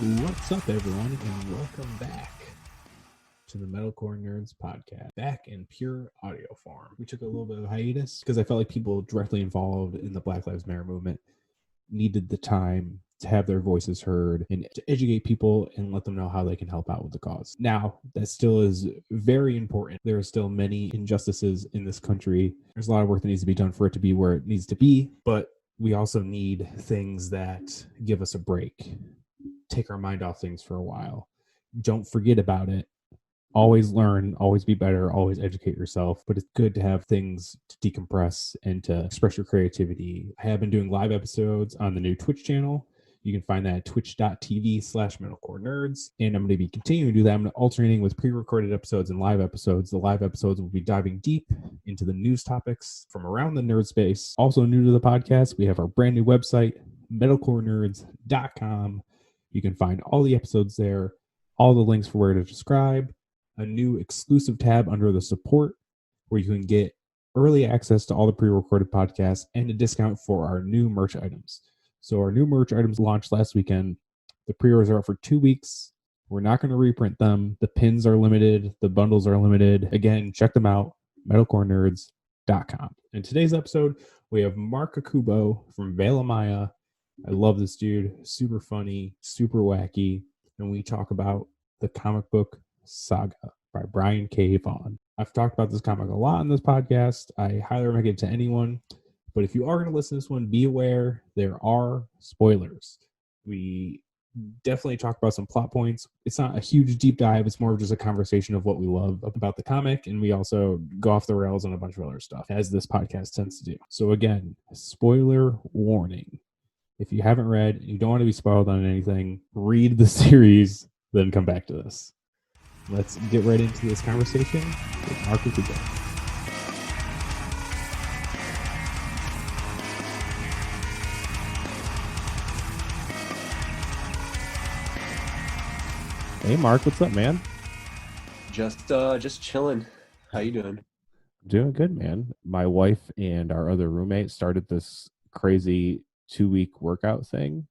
What's up, everyone, and welcome back to the Metalcore Nerds podcast, back in pure audio form. We took a little bit of a hiatus because I felt like people directly involved in the Black Lives Matter movement needed the time to have their voices heard and to educate people and let them know how they can help out with the cause. Now, that still is very important. There are still many injustices in this country. There's a lot of work that needs to be done for it to be where it needs to be, but we also need things that give us a break. Take our mind off things for a while. Don't forget about it. Always learn, always be better, always educate yourself. But it's good to have things to decompress and to express your creativity. I have been doing live episodes on the new Twitch channel. You can find that at twitch.tv/metalcore-nerds. And I'm going to be continuing to do that. I'm alternating with pre-recorded episodes and live episodes. The live episodes will be diving deep into the news topics from around the nerd space. Also new to the podcast, we have our brand new website, metalcore-nerds.com. You can find all the episodes there, all the links for where to subscribe, a new exclusive tab under the support where you can get early access to all the pre-recorded podcasts and a discount for our new merch items. So our new merch items launched last weekend. The pre-orders are out for 2 weeks. We're not going to reprint them. The pins are limited. The bundles are limited. Again, check them out, metalcore-nerds.com. In today's episode, we have Marc Okubo from Veil of Maya. I love this dude. Super funny, super wacky. And we talk about the comic book Saga by Brian K. Vaughan. I've talked about this comic a lot on this podcast. I highly recommend it to anyone. But if you are going to listen to this one, be aware there are spoilers. We definitely talk about some plot points. It's not a huge deep dive. It's more of just a conversation of what we love about the comic. And we also go off the rails on a bunch of other stuff, as this podcast tends to do. So again, spoiler warning. If you haven't read, you don't want to be spoiled on anything, read the series, then come back to this. Let's get right into this conversation with Marc Okubo. Hey, Marc, what's up, man? Just chilling. How you doing? Doing good, man. My wife and our other roommate started this crazy 2-week workout thing,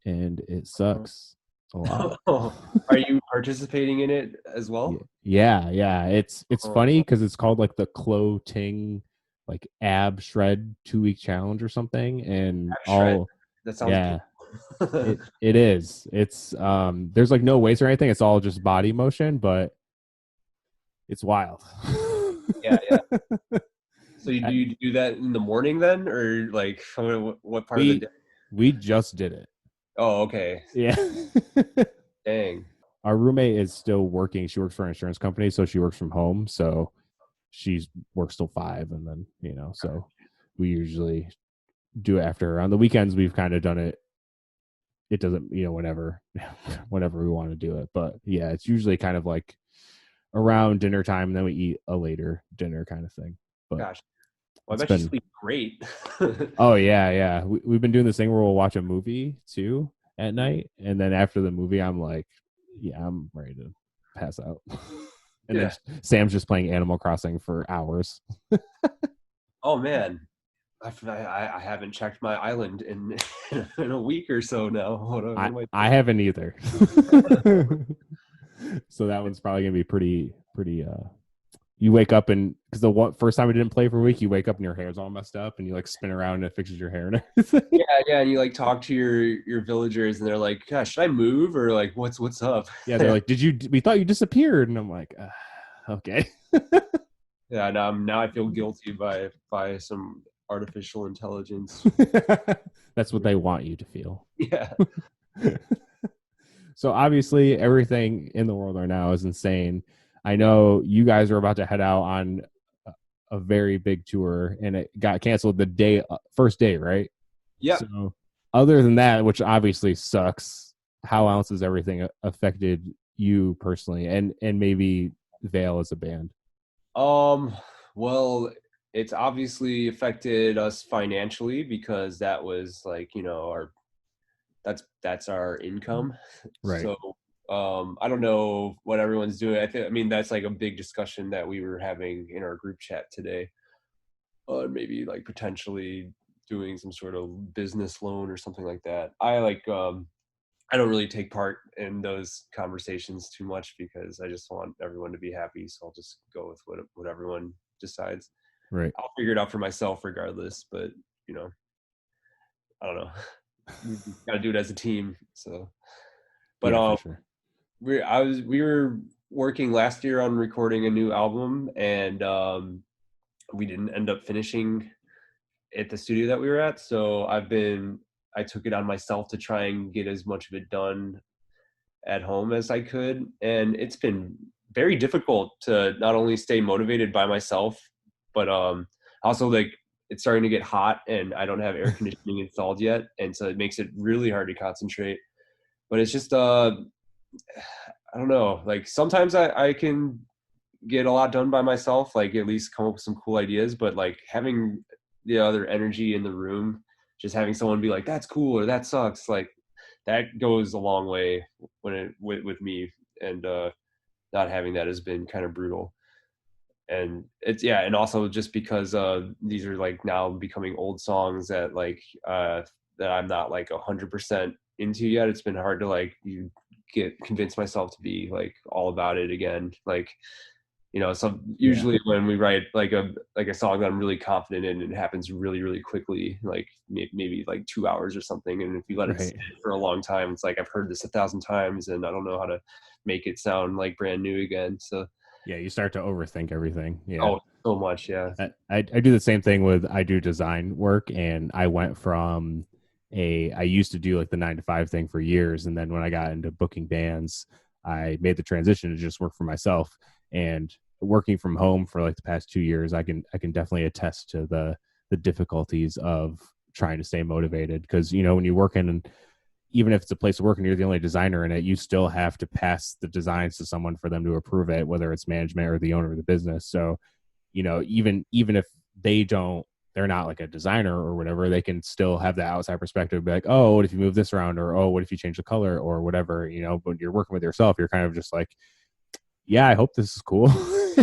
and it sucks a lot. Are you participating in it as well? Yeah. It's funny because it's called like the Clo Ting like ab shred 2-week challenge or something, and all that sounds it is. It's there's like no weights or anything. It's all just body motion, but it's wild. Yeah. So you do that in the morning then, or like what part of the day? We just did it. Oh, okay. Yeah. Dang. Our roommate is still working. She works for an insurance company, so she works from home. So she works till 5, and then so we usually do it after. On the weekends, we've kind of done it. It doesn't, whenever we want to do it. But yeah, it's usually kind of like around dinner time, and then we eat a later dinner kind of thing. But gosh, well, I bet you sleep great. Oh yeah. We've been doing this thing where we'll watch a movie too at night, and then after the movie, I'm like, yeah, I'm ready to pass out. And then Sam's just playing Animal Crossing for hours. Oh man, I haven't checked my island in a week or so now. I haven't either. So that one's probably gonna be pretty. You wake up and because the first time I didn't play for a week, you wake up and your hair's all messed up, and you like spin around and it fixes your hair and everything. Yeah, and you like talk to your villagers, and they're like, "Gosh, should I move or like what's up?" Yeah, they're like, we thought you disappeared," and I'm like, okay. Yeah, now I feel guilty by some artificial intelligence. That's what they want you to feel. Yeah. So obviously everything in the world right now is insane. I know you guys are about to head out on a very big tour, and it got canceled the first day, right? Yeah. So other than that, which obviously sucks, how else has everything affected you personally and maybe Veil as a band? Well, it's obviously affected us financially because that was like, that's our income. Right. So I don't know what everyone's doing. I mean that's like a big discussion that we were having in our group chat today. Maybe like potentially doing some sort of business loan or something like that. I I don't really take part in those conversations too much because I just want everyone to be happy. So I'll just go with what everyone decides. Right. I'll figure it out for myself regardless, but you know, I don't know. We got to do it as a team. So, but Yeah, for sure. we were working last year on recording a new album, and we didn't end up finishing at the studio that we were at. So I took it on myself to try and get as much of it done at home as I could, and it's been very difficult to not only stay motivated by myself, but also like it's starting to get hot and I don't have air conditioning installed yet, and so it makes it really hard to concentrate. But it's just I don't know, like sometimes I can get a lot done by myself, like at least come up with some cool ideas, but like having the other energy in the room, just having someone be like that's cool or that sucks, like that goes a long way with me. And not having that has been kind of brutal. And it's and also just because these are like now becoming old songs that like that I'm not like 100% into yet. It's been hard to like convince myself to be like all about it again, like so usually when we write like a song that I'm really confident in, it happens really, really quickly, like maybe like 2 hours or something. And if you let it sit for a long time, it's like, I've heard this 1,000 times and I don't know how to make it sound like brand new again. So Yeah, you start to overthink everything. Yeah. oh, so much. Yeah. I do the same thing I do design work, and I went from I used to do like the 9 to 5 thing for years. And then when I got into booking bands, I made the transition to just work for myself. And working from home for like the past 2 years, I can definitely attest to the difficulties of trying to stay motivated. Cause when you work in, even if it's a place to work and you're the only designer in it, you still have to pass the designs to someone for them to approve it, whether it's management or the owner of the business. So, even if they're not like a designer or whatever, they can still have the outside perspective, be like, oh, what if you move this around? Or, oh, what if you change the color or whatever, but you're working with yourself, you're kind of just like, yeah, I hope this is cool.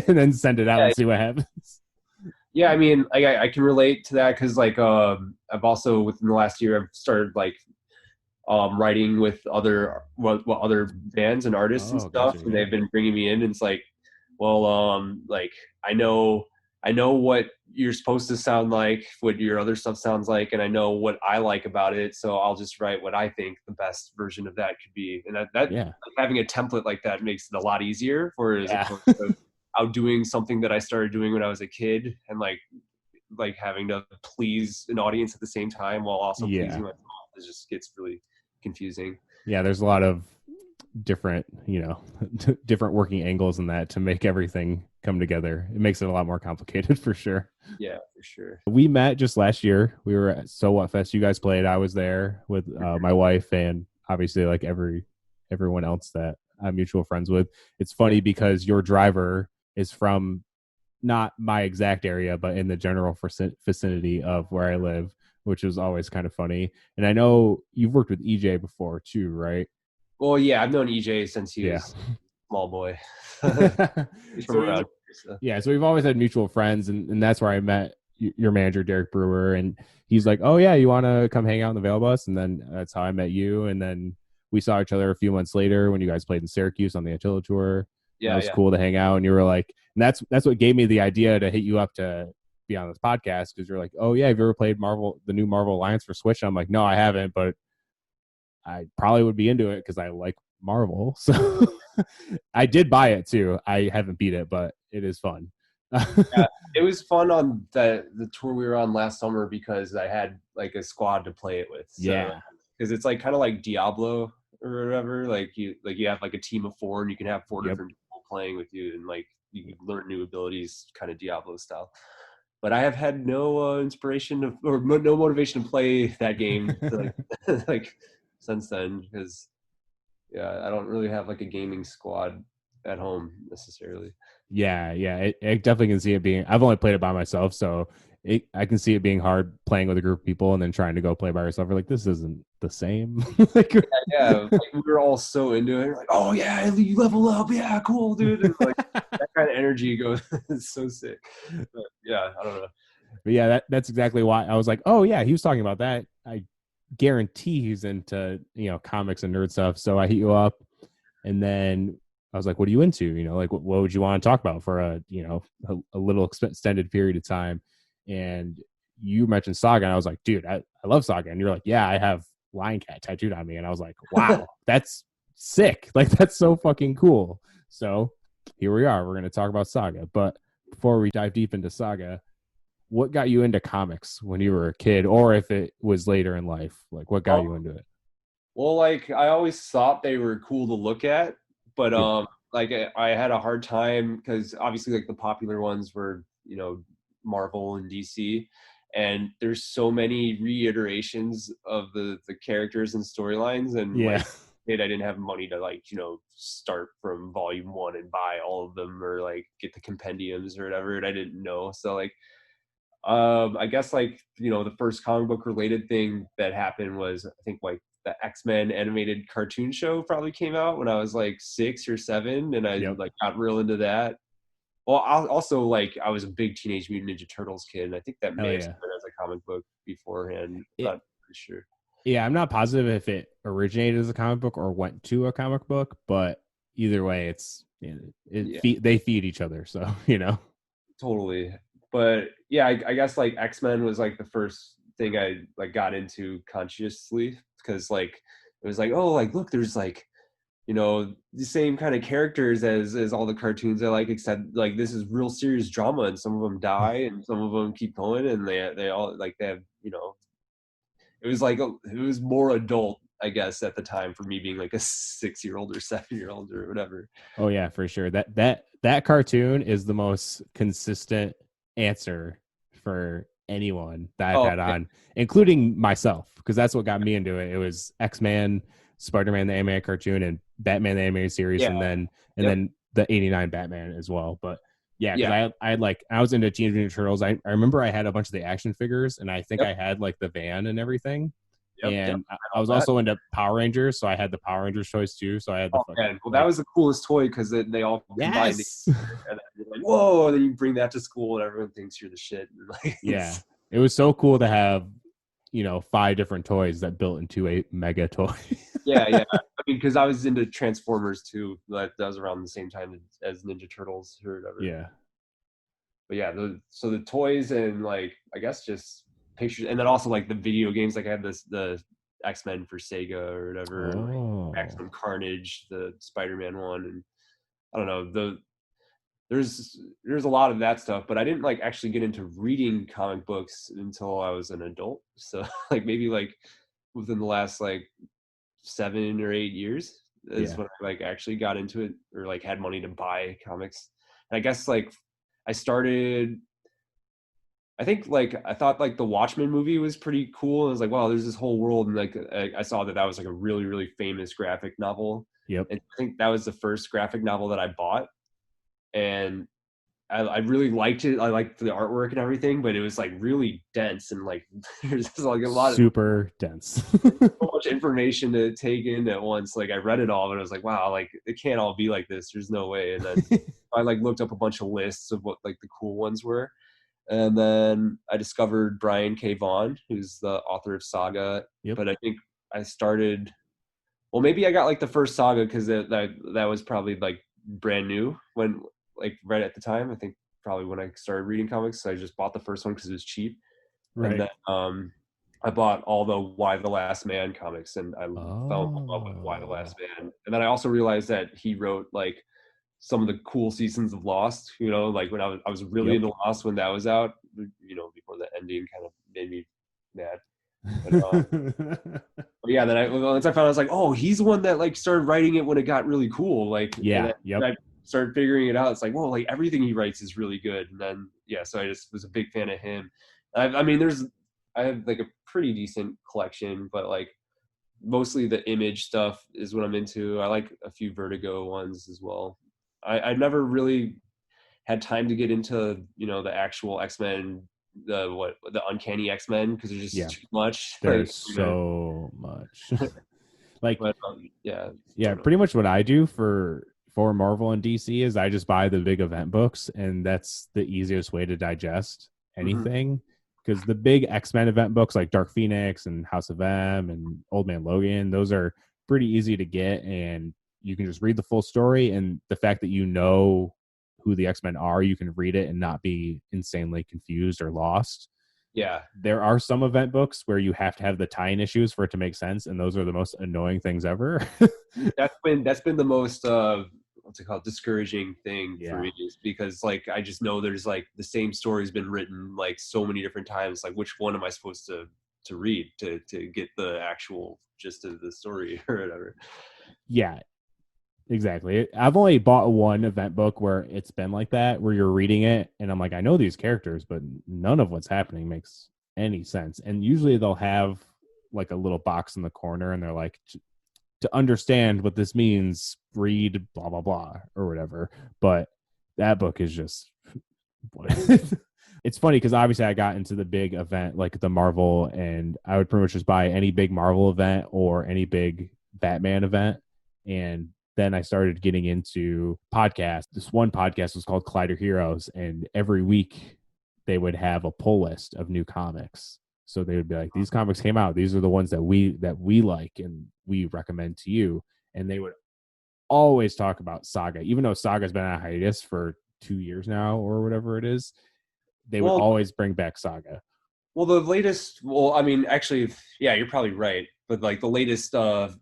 And then send it out and see what happens. Yeah. I mean, I can relate to that. Cause like, I've also within the last year, I've started like, writing with other bands and artists and stuff. Gotcha, And yeah. they've been bringing me in, and it's like, well, like I know what you're supposed to sound like, what your other stuff sounds like, and I know what I like about it, so I'll just write what I think the best version of that could be. And that Yeah. like, having a template like that makes it a lot easier, whereas opposed to outdoing something that I started doing when I was a kid, and like having to please an audience at the same time while also pleasing myself. It just gets really confusing. Yeah, there's a lot of different different working angles in that to make everything come together. It makes it a lot more complicated for sure. Yeah, for sure. We met just last year. We were at So What Fest. You guys played. I was there with my wife, and obviously like everyone else that I'm mutual friends with. It's funny because your driver is from not my exact area, but in the general vicinity of where I live, which is always kind of funny. And I know you've worked with EJ before too, right? Well, yeah, I've known EJ since he was a small boy. He's from around. So we've always had mutual friends, and that's where I met your manager, Derek Brewer. And he's like, oh yeah, you want to come hang out in the Veil Bus? And then that's how I met you. And then we saw each other a few months later when you guys played in Syracuse on the Attila tour. Yeah, it was cool to hang out. And you were like, and that's what gave me the idea to hit you up to be on this podcast, because you're like, oh yeah, have you ever played the new Marvel Alliance for Switch? And I'm like, no, I haven't, but I probably would be into it because I like Marvel. So I did buy it too. I haven't beat it, but it is fun. Yeah, it was fun on the tour we were on last summer because I had like a squad to play it with. So, yeah, because it's like kind of like Diablo or whatever. Like you have like a team of 4, and you can have 4 different people playing with you, and like you can learn new abilities, kind of Diablo style. But I have had no inspiration or no motivation to play that game like since then, because I don't really have like a gaming squad at home necessarily. Yeah, I definitely can see it being. I've only played it by myself, so I can see it being hard playing with a group of people and then trying to go play by yourself. We're like, this isn't the same. Like we were all so into it. We're like, oh yeah, you level up, yeah, cool, dude. And like that kind of energy goes, it's so sick. But yeah, I don't know. But yeah, that's exactly why I was like, oh yeah, he was talking about that. guarantee he's into, comics and nerd stuff. So I hit you up, and then I was like, what are you into? Like, what would you want to talk about for a little extended period of time? And you mentioned Saga, and I was like, dude, I love Saga. And you're like, yeah, I have Lion Cat tattooed on me. And I was like, wow, that's sick. Like, that's so fucking cool. So here we are. We're going to talk about Saga. But before we dive deep into Saga, what got you into comics when you were a kid, or if it was later in life? Like, what got you into it? Well, like I always thought they were cool to look at, but Yep. like I had a hard time because obviously like the popular ones were Marvel and DC, and there's so many reiterations of the characters and storylines, and Yeah. like I didn't have money to like start from volume 1 and buy all of them or like get the compendiums or whatever, and I didn't know. So like I guess like the first comic book related thing that happened was I think like the X-Men animated cartoon show probably came out when I was like 6 or 7, and I Yep. like got real into that. Well, also like I was a big Teenage Mutant Ninja Turtles kid, and I think that Hell may have yeah. started as a comic book beforehand. It, Not pretty sure. yeah, I'm not positive if it originated as a comic book or went to a comic book, but either way, Yeah, they feed each other. So, totally. But yeah, I guess like X-Men was like the first thing I like got into consciously, because like it was like, oh, like look, there's like the same kind of characters as all the cartoons I like, except like this is real serious drama, and some of them die and some of them keep going, and they all like they have it was like it was more adult, I guess, at the time for me being like a 6-year-old or 7-year-old or whatever. oh yeah, for sure. That cartoon is the most consistent answer for anyone that I've Oh had yeah, on, including myself, because that's what got me into it. It was X-Men, Spider-Man the animated cartoon, and Batman the animated series, yeah, yep, and then the '89 Batman as well. But yeah, because yeah, I had like I was into Teenage Mutant Turtles. I remember I had a bunch of the action figures, and I think yep, I had like the van and everything. yep, And I all was that. also into Power Rangers, so I had the Power Rangers toys too. So I had the Oh fucking man, well that like was the coolest toy because they all combined yes. together, and then you're like, whoa, and then you bring that to school and everyone thinks you're the shit. And like, Yeah. It was so cool to have, 5 different toys that built into a mega toy. yeah. I mean, because I was into Transformers too. That was around the same time as Ninja Turtles or whatever. Yeah. But yeah, so the toys and like I guess just pictures, and then also like the video games. Like I had the X-Men for Sega or whatever, and like Oh. Maximum Carnage, the Spider-Man one, and I don't know there's a lot of that stuff, but I didn't like actually get into reading comic books until I was an adult. So like maybe like within the last like 7 or 8 years is Yeah. when I like actually got into it or like had money to buy comics. And I guess like I started I think like I thought like the Watchmen movie was pretty cool. I was like, wow, there's this whole world, and like I saw that was like a really really famous graphic novel, Yep. and I think that was the first graphic novel that I bought, and I really liked it. I liked the artwork and everything, but it was like really dense and like there's just like a lot of Super dense. so much information to take in at once. Like I read it all, and I was like, wow, like it can't all be like this. There's no way. And then I like looked up a bunch of lists of what like the cool ones were. And then I discovered Brian K. Vaughan, who's the author of Saga. Yep. But I think I started well, maybe I got like the first Saga because that was probably like brand new when like right at the time. I think probably when I started reading comics, so I just bought the first one because it was cheap, and Right. then I bought all the Why the Last Man comics, and I fell in love with Why the Oh. Last Man. And then I also realized that he wrote like some of the cool seasons of Lost. Like when I was really Yep. into Lost when that was out. Before the ending kind of made me mad. But, but yeah, then once I found out, I was like, oh, he's the one that like started writing it when it got really cool. Like, and Yeah. then Yep. I started figuring it out. It's like, whoa, like everything he writes is really good. And then yeah, so I just was a big fan of him. I mean, I have like a pretty decent collection, but like mostly the Image stuff is what I'm into. I like a few Vertigo ones as well. I never really had time to get into the actual X-Men, the Uncanny X-Men, because there's just Yeah. too much. There's so much. Like, But yeah, I yeah, don't know. pretty much what I do for Marvel and DC is I just buy the big event books, and that's the easiest way to digest Mhm. anything, because the big X-Men event books like Dark Phoenix and House of M and Old Man Logan, those are pretty easy to get, and you can just read the full story. And the fact that you know who the X-Men are, you can read it and not be insanely confused or lost. Yeah. There are some event books where you have to have the tie-in issues for it to make sense, and those are the most annoying things ever. That's been the most what's it called, discouraging thing for Yeah. me, is because like I just know there's like the same story's been written like so many different times. Like which one am I supposed to read to get the actual gist of the story or whatever? Yeah, exactly. I've only bought one event book where it's been like that, where you're reading it and I'm like, I know these characters, but none of what's happening makes any sense. And usually they'll have like a little box in the corner and they're like, to understand what this means, read blah, blah, blah, or whatever. But that book is just, it's funny because obviously I got into the big event like the Marvel, and I would pretty much just buy any big Marvel event or any big Batman event. And then I started getting into podcasts. This one podcast was called Collider Heroes, and every week they would have a pull list of new comics. So they would be like, these comics came out. These are the ones that we like and we recommend to you. And they would always talk about Saga, even though Saga's been on hiatus for 2 years now or whatever it is. They would Well, always bring back Saga. well, the latest. Well, I mean, actually, yeah, you're probably right. But like the latest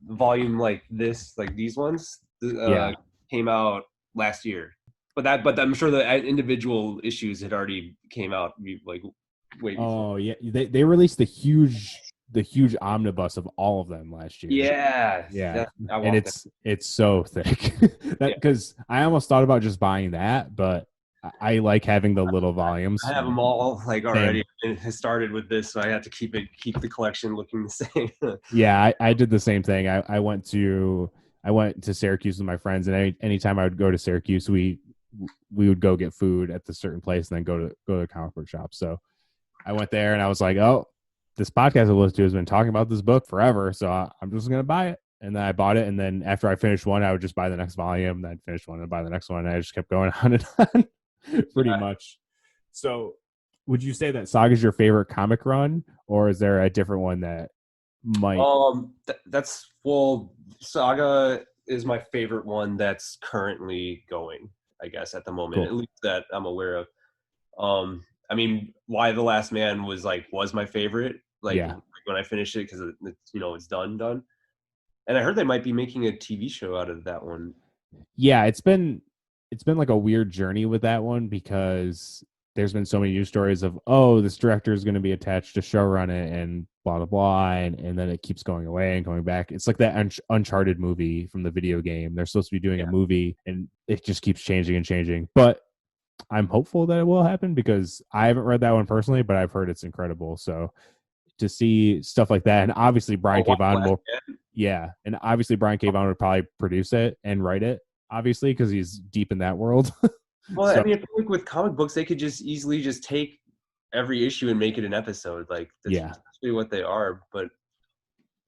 volume, like this, like these ones, Yeah. came out last year. But I'm sure the individual issues had already came out like way before. Oh yeah, they released the huge omnibus of all of them last year. Yeah, Yeah, I and want that. it's so thick that Yeah, because I almost thought about just buying that, but I like having the little volumes. I have them all like already. Same. It started with this, so I had to keep the collection looking the same. Yeah, I did the same thing. I went to Syracuse with my friends, and anytime I would go to Syracuse, we would go get food at the certain place and then go to the comic book shop. So I went there and I was like, oh, this podcast I listened to has been talking about this book forever, so I'm just gonna buy it. And then I bought it, and then after I finished one, I would just buy the next volume. Then finish one and buy the next one. And I just kept going on and on, pretty Yeah. much. So, would you say that Saga is your favorite comic run, or is there a different one that might? That's well, Saga is my favorite one that's currently going, I guess, at the moment, at Cool. least that I'm aware of. I mean, Why the Last Man was my favorite, like Yeah, when I finished it, because it's done. And I heard they might be making a TV show out of that one. yeah. It's been like a weird journey with that one because there's been so many news stories of, oh, this director is going to be attached to showrun it and blah blah blah, and then it keeps going away and going back. It's like that Uncharted movie from the video game. They're supposed to be doing a movie, and it just keeps changing and changing. But I'm hopeful that it will happen because I haven't read that one personally, but I've heard it's incredible. So to see stuff like that, and obviously Oh, Brian K. Why the Vaughan Last will, Man? yeah, and obviously Brian K. Vaughan would probably produce it and write it, obviously because he's deep in that world. Well, I So mean, I feel like with comic books, they could just easily just take every issue and make it an episode. Like that's yeah, essentially what they are. But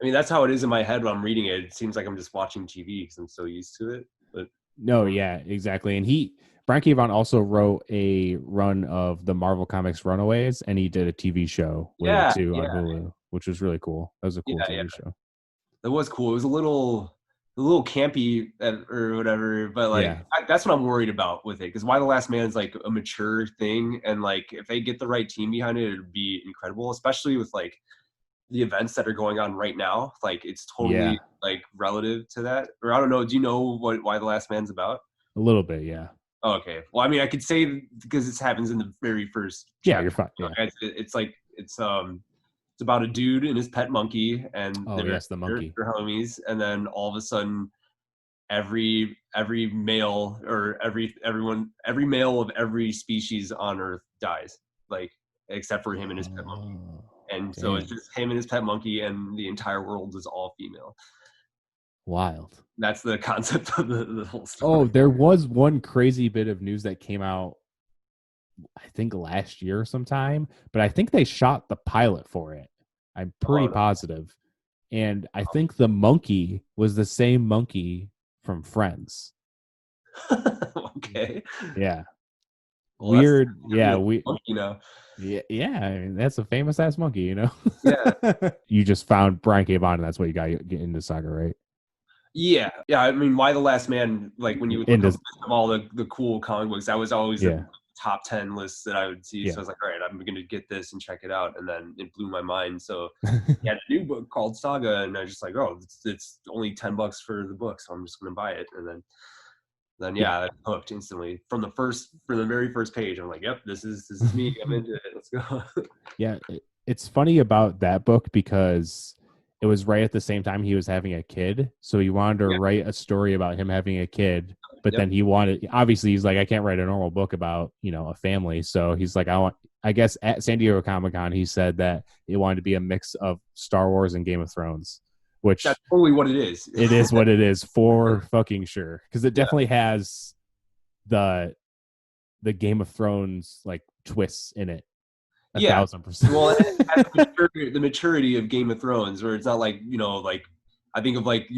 I mean, that's how it is in my head when I'm reading it. It seems like I'm just watching TV because I'm so used to it. But no, yeah, exactly. And Brian K. Vaughan also wrote a run of the Marvel Comics Runaways, and he did a TV show with it yeah, too on yeah, Hulu, which was really cool. That was a cool yeah. TV show. That was cool. It was a little campy or whatever, but like Yeah, that's what I'm worried about with it. Because Why the Last Man is like a mature thing, and like if they get the right team behind it, it'd be incredible. Especially with like the events that are going on right now. Like it's yeah, totally like relative to that. Or I don't know. Do you know what Why the Last Man's about? a little bit, yeah, Oh, okay. Well, I mean, I could say because this happens in the very first yeah. You're chapter. fine. Yeah. It's like it's about a dude and his pet monkey, and Oh they're yes, the they're, monkey. they're homies. And then all of a sudden, every male or every male of every species on Earth dies, like except for him and his pet monkey. Oh, And so it's dang, just him and his pet monkey, and the entire world is all female. wild. That's the concept of the whole Oh, story. there was one crazy bit of news that came out, I think last year sometime, but I think they shot the pilot for it. I'm pretty Oh, positive. And I think the monkey was the same monkey from Friends. no. Okay. Yeah. Well, that's weird. gonna be Yeah, a monkey now. yeah. I mean, that's a famous ass monkey, you know. Yeah. You just found Brian K. Vaughan, and that's what you got you get into Saga, right? Yeah, yeah. I mean, Why the Last Man? Like when you would look up Into list of all the cool comic books, that was always the yeah, top 10 list that I would see. So yeah. I was like, all right, I'm gonna get this and check it out, and then it blew my mind. So he had a new book called Saga, and I was just like, oh, it's only $10 for the book, so I'm just gonna buy it, and then Yeah, yeah, I hooked instantly from the very first page. I'm like, yep, this is me. I'm into it. Let's go. yeah. It's funny about that book because it was right at the same time he was having a kid, so he wanted to Yeah, write a story about him having a kid. But yep. then he wanted, obviously, he's like, I can't write a normal book about a family. So he's like, I guess at San Diego Comic-Con, he said that it wanted to be a mix of Star Wars and Game of Thrones, which That's totally what it is. it is what it is for fucking sure. Because it Yeah. definitely has the Game of Thrones like twists in it. Yeah. 1,000%. Well, it has the maturity of Game of Thrones, where it's not like, like I think of like,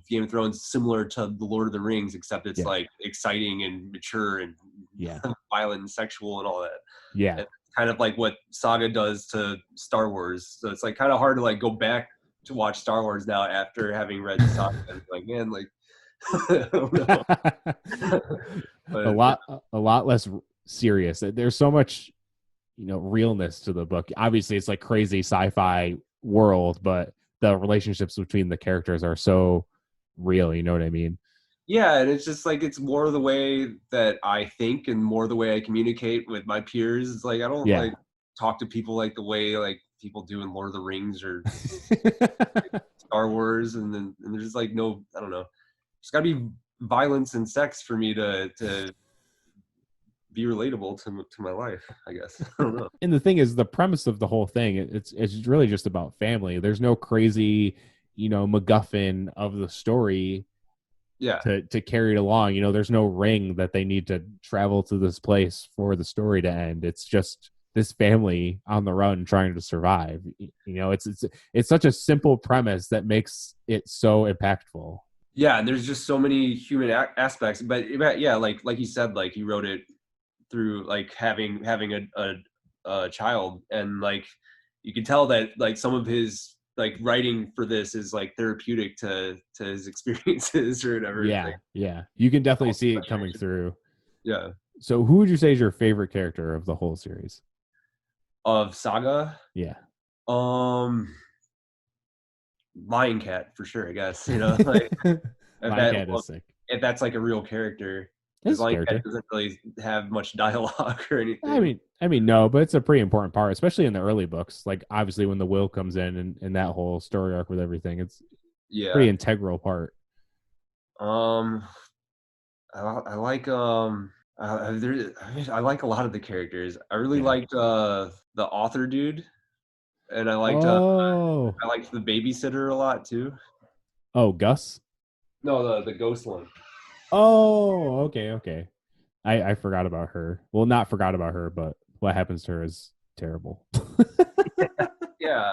Game of Thrones similar to The Lord of the Rings, except it's Yeah. like exciting and mature and Yeah. violent and sexual and all that. Yeah. And it's kind of like what Saga does to Star Wars. So it's like kind of hard to like go back to watch Star Wars now after having read Saga. And it's like, man, like I don't know. But, a lot less serious. There's so much realness to the book. Obviously it's like crazy sci-fi world, but the relationships between the characters are so real, you know what I mean? yeah, and it's just like it's more the way that I think and more the way I communicate with my peers. It's like I don't Yeah. like talk to people like the way like people do in Lord of the Rings or Star Wars, and there's just like no, I don't know. There's got to be violence and sex for me to be relatable to my life, I guess. I don't know. And the thing is, the premise of the whole thing, it's really just about family. There's no crazy MacGuffin of the story Yeah. to carry it along. There's no ring that they need to travel to this place for the story to end. It's just this family on the run trying to survive. It's such a simple premise that makes it so impactful. Yeah, and there's just so many human aspects, but yeah, like you said, like he wrote it through like having a child, and like you can tell that like some of his like writing for this is like therapeutic to his experiences or whatever. It's Yeah, like, yeah. You can definitely see it coming through. yeah. So who would you say is your favorite character of the whole series? Of Saga, Yeah. Lion Cat for sure, I guess. Like if Lion that Cat is sick. if that's like a real character, because His Lion Cat character. doesn't really have much dialogue or I anything. mean, no, but it's a pretty important part, especially in the early books. Like obviously when the will comes in and that whole story arc with everything, it's pretty Yeah. integral part. Um, I like I like a lot of the characters. I really Yeah. liked the author dude, and Oh. I liked the babysitter a lot too. Oh, Gus. No, the ghost one. Oh, okay, okay. I forgot about her. Well, not forgot about her, but what happens to her is terrible. Yeah.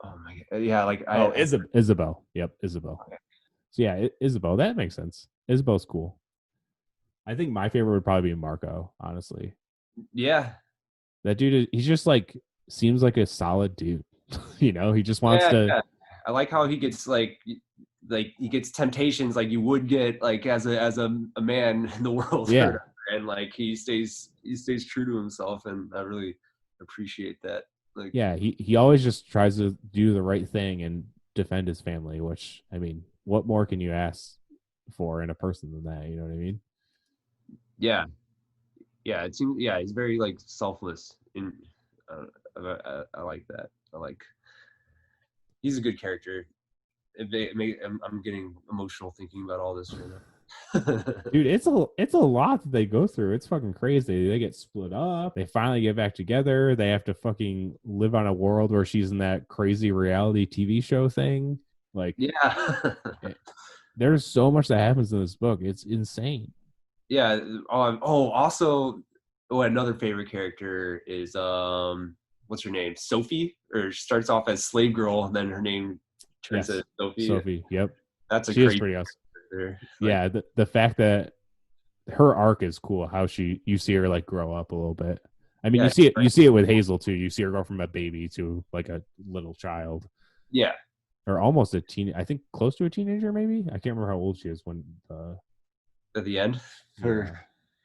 Oh my god. Yeah, like Oh, Isabel. Yep, Isabel. Okay. So yeah, Isabel. That makes sense. Isabel's cool. I think my favorite would probably be Marco. Honestly, Yeah. that dude. He's just like seems like a solid dude. He just wants Yeah, to. yeah. I like how he gets like he gets temptations like you would get like as a man in the world, or Yeah, whatever, and like he stays true to himself, and I really appreciate that. Like, yeah. He always just tries to do the right thing and defend his family. Which I mean, what more can you ask for in a person than that? You know what I mean? yeah, yeah. It seems, yeah, he's very like selfless. In I like that. I like he's a good character. I'm getting emotional thinking about all this right now. Dude, it's a lot that they go through. It's fucking crazy. They get split up. They finally get back together. They have to fucking live on a world where she's in that crazy reality TV show thing. Like, Yeah. there's so much that happens in this book. It's insane. Yeah. Also, another favorite character is what's her name? Sophie, or she starts off as slave girl, and then her name turns Yes, to Sophie. Sophie. Yep, That's a she is crazy pretty awesome. character. Like, Yeah, the fact that her arc is cool. How you see her like grow up a little bit. I mean, Yeah, you see it with Hazel too. You see her go from a baby to like a little child, yeah. or almost a teen. I think close to a teenager, maybe. I can't remember how old she is when At the end, yeah.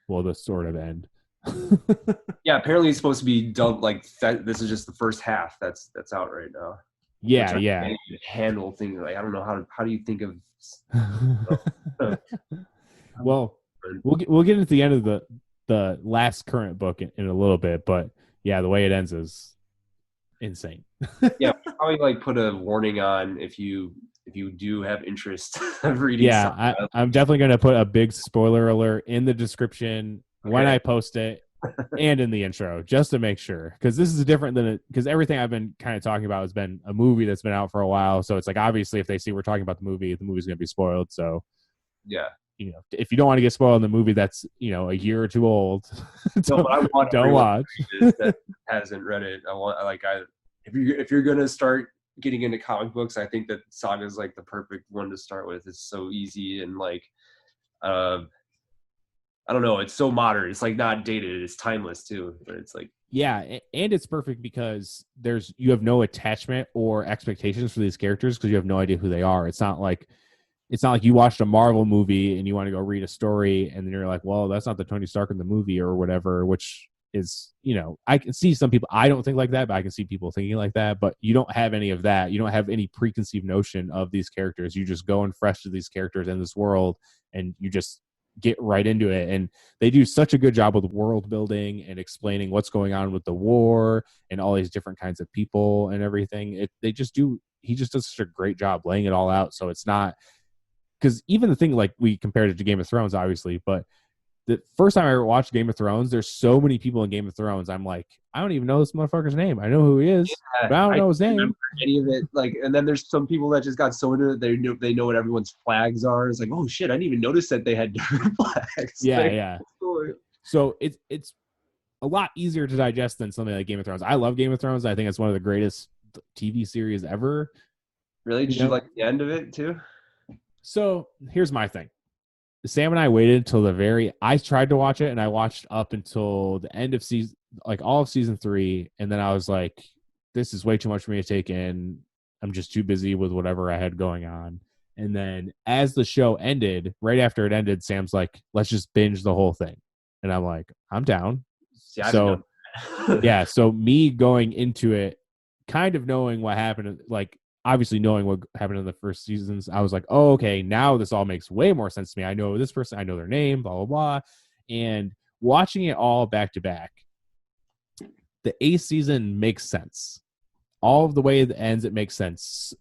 Well, the sort of end. yeah. Apparently, it's supposed to be done like that. This is just the first half that's out right now. Yeah, Which I yeah. can't even handle things like I don't know how do you think of. Well, we'll get into the end of the last current book in a little bit, but yeah, the way it ends is insane. Yeah, probably like put a warning on if you do have interest of reading Yeah, Saga. I'm definitely going to put a big spoiler alert in the description when Okay. I post it and in the intro, just to make sure. Because this is different than because everything I've been kind of talking about has been a movie that's been out for a while. So it's like, obviously, if they see we're talking about the movie's going to be spoiled. So, Yeah. you know, if you don't want to get spoiled in the movie that's, you know, a year or two old, No, but I want don't everyone watch. that hasn't read it. If you're gonna start getting into comic books, I think that Saga is like the perfect one to start with. It's so easy and like uh I don't know, it's so modern. It's like not dated, it's timeless too. But it's like Yeah, and it's perfect because you have no attachment or expectations for these characters because you have no idea who they are. It's not like you watched a Marvel movie and you want to go read a story and then you're like, well, that's not the Tony Stark in the movie or whatever, which is, you know, I can see some people, I don't think like that, but I can see people thinking like that. But you don't have any of that. You don't have any preconceived notion of these characters. You just go in fresh to these characters in this world and you just get right into it. And they do such a good job with world building and explaining what's going on with the war and all these different kinds of people and everything. He just does such a great job laying it all out. So it's not, because even the thing like we compared it to Game of Thrones, obviously, but the first time I ever watched Game of Thrones, there's so many people in Game of Thrones. I'm like, I don't even know this motherfucker's name. I know who he is, but I don't I know his don't name. remember any of it. Like, and then there's some people that just got so into it they know what everyone's flags are. It's like, oh shit, I didn't even notice that they had different flags. Yeah, Like, yeah. So it's a lot easier to digest than something like Game of Thrones. I love Game of Thrones. I think it's one of the greatest TV series ever. really? Did you like the end of it too? So here's my thing. Sam and I waited till I tried to watch it and I watched up until the end of season, like all of season 3. And then I was like, this is way too much for me to take in. I'm just too busy with whatever I had going on. And then as the show ended, right after it ended, Sam's like, let's just binge the whole thing. And I'm like, I'm down. See, I haven't So done yeah, so me going into it, kind of knowing what happened, like obviously knowing what happened in the first seasons, I was like, oh, okay, now this all makes way more sense to me. I know this person, I know their name, blah, blah, blah. And watching it all back to back, the 8th season makes sense. All of the way it ends, it makes sense.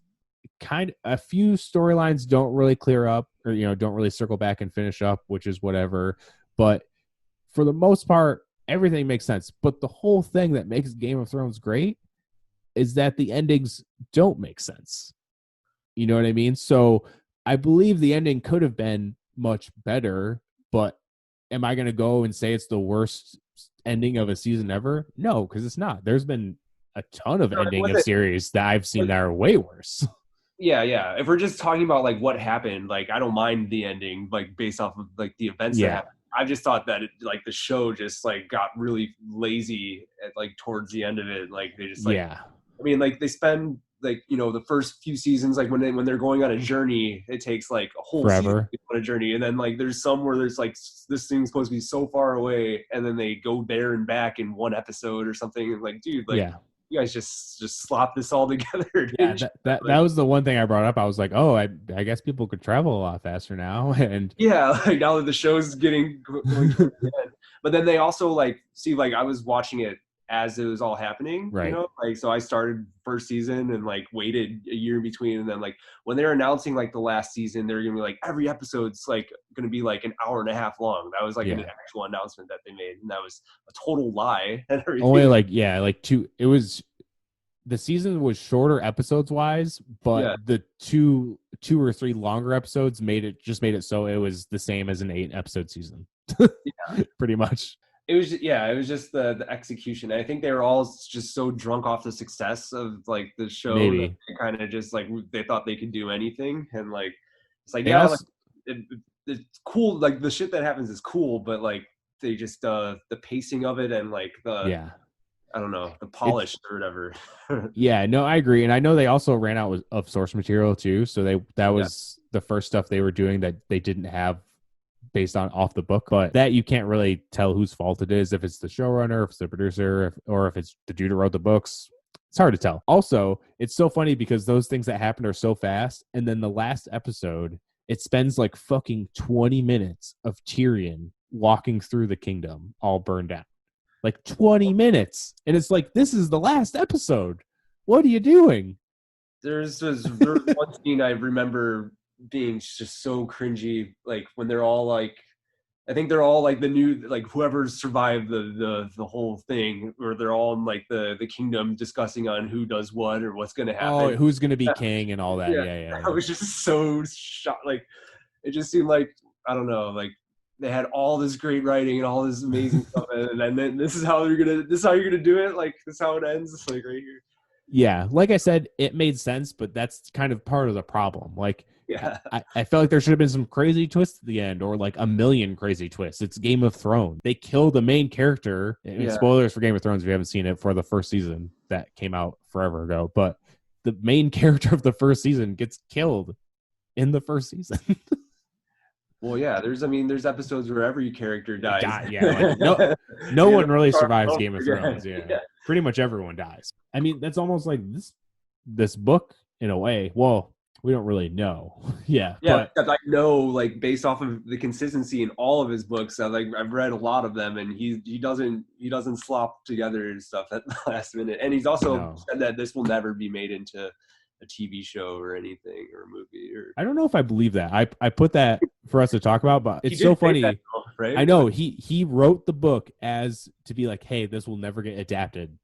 Kind of a few storylines don't really clear up or, you know, don't really circle back and finish up, which is whatever. But for the most part, everything makes sense. But the whole thing that makes Game of Thrones great is that the endings don't make sense. You know what I mean? So I believe the ending could have been much better, but am I going to go and say it's the worst ending of a season ever? No, because it's not. There's been a ton of ending of series that I've seen that are way worse. Yeah. If we're just talking about like what happened, like I don't mind the ending, like based off of like the events that happened. I just thought that like the show just like got really lazy at like towards the end of it. Like they just like, I mean, like they spend like, you know, the first few seasons, like when they're going on a journey, it takes like a whole season to go on a journey. And then like there's some where there's like this thing's supposed to be so far away and then they go there and back in one episode or something. And like, dude, like you guys just slop this all together. Yeah, that was the one thing I brought up. I was like, oh, I guess people could travel a lot faster now. And yeah, like now that the show's getting going towards the end. But then they also like see, like I was watching it as it was all happening, right. You know, like so I started first season and like waited a year in between, and then like when they're announcing like the last season, they're gonna be like every episode's like gonna be like an hour and a half long. That was like an actual announcement that they made, and that was a total lie and everything. Only like two. It was the season was shorter episodes wise, but the two or three longer episodes made it so it was the same as an 8-episode season. Pretty much. It was just the execution. I think they were all just so drunk off the success of like the show that they kind of just like they thought they could do anything, and like it's like it's cool. Like the shit that happens is cool, but like they just the pacing of it and like the I don't know, the polish or whatever. Yeah, no, I agree, and I know they also ran out of source material too. So that was the first stuff they were doing that they didn't have based on off the book, but that you can't really tell whose fault it is, if it's the showrunner, if it's the producer, or if it's the dude who wrote the books. It's hard to tell. Also, it's so funny because those things that happen are so fast, and then the last episode, it spends like fucking 20 minutes of Tyrion walking through the kingdom all burned down. Like 20 minutes. And it's like, this is the last episode. What are you doing? There's one scene I remember being just so cringy, like when they're all like, I think they're all like the new, like whoever survived the whole thing, or they're all in like the kingdom discussing on who does what or what's going to happen. Oh, who's going to be king and all that. Yeah. I was just so shocked. Like, it just seemed like, I don't know, like they had all this great writing and all this amazing stuff, and then this is how you're gonna do it. Like, this is how it ends. It's like right here. Yeah, like I said, it made sense, but that's kind of part of the problem. Like, yeah, I felt like there should have been some crazy twists at the end, or like a million crazy twists. It's Game of Thrones. They kill the main character. I mean, spoilers for Game of Thrones if you haven't seen it, for the first season that came out forever ago. But the main character of the first season gets killed in the first season. Well, yeah, there's episodes where every character dies. Like, no one really survives Game of Thrones. Yeah. Pretty much everyone dies. I mean, that's almost like this book in a way. Well, we don't really know. Yeah, but I know, like, based off of the consistency in all of his books, I've read a lot of them, and he doesn't slop together and stuff at the last minute. And he's also said that this will never be made into a TV show or anything, or a movie. Or I don't know if I believe that. I put that for us to talk about, but it's so funny. That, right? I know he wrote the book as to be like, hey, this will never get adapted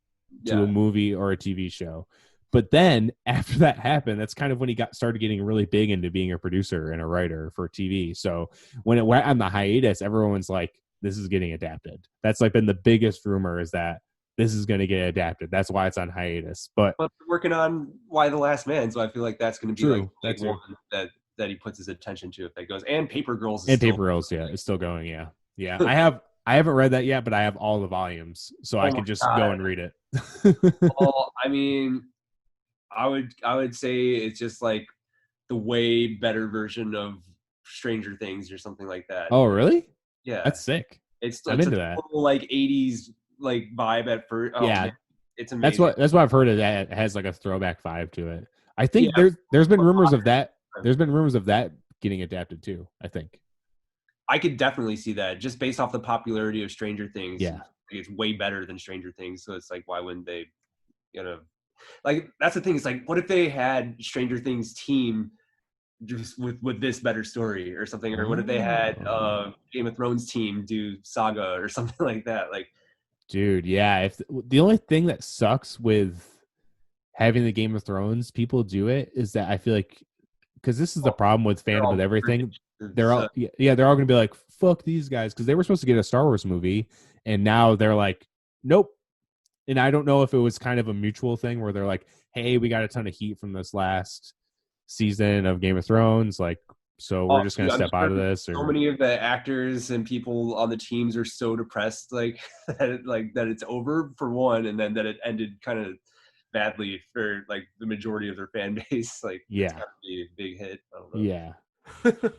to a movie or a TV show. But then after that happened, that's kind of when he started getting really big into being a producer and a writer for TV. So when it went on the hiatus, everyone's like, this is getting adapted. That's like been the biggest rumor, is that this is going to get adapted. That's why it's on hiatus. But we're working on Why the Last Man, so I feel like that's going to be like that's one that he puts his attention to if that goes. And Paper Girls is Paper Girls, it's still going. Yeah. I haven't read that yet, but I have all the volumes, so I can just go and read it. Well, I mean, I would say it's just like the way better version of Stranger Things or something like that. Oh, really? Yeah, that's sick. I'm into that. Like 80s like vibe at first. Oh, yeah, man. It's amazing. That's what I've heard of that. It has like a throwback vibe to it. I think there's been rumors of that. There's been rumors of that getting adapted too, I think. I could definitely see that, just based off the popularity of Stranger Things. Yeah, it's way better than Stranger Things. So it's like, why wouldn't they, like, that's the thing. It's like, what if they had Stranger Things team just with this better story or something? Or what if they had Game of Thrones team do Saga or something like that? Like, dude, yeah. If the only thing that sucks with having the Game of Thrones people do it is that I feel like, because this is the problem with fandom with everything, they're all gonna be like, fuck these guys, because they were supposed to get a Star Wars movie, and now they're like, nope. And I don't know if it was kind of a mutual thing where they're like, hey, we got a ton of heat from this last season of Game of Thrones, like, so we're just gonna step out of this. So many of the actors and people on the teams are so depressed, like that it's over, for one, and then that it ended kind of badly for like the majority of their fan base. Like, it's gotta be a big hit. I don't know. Yeah.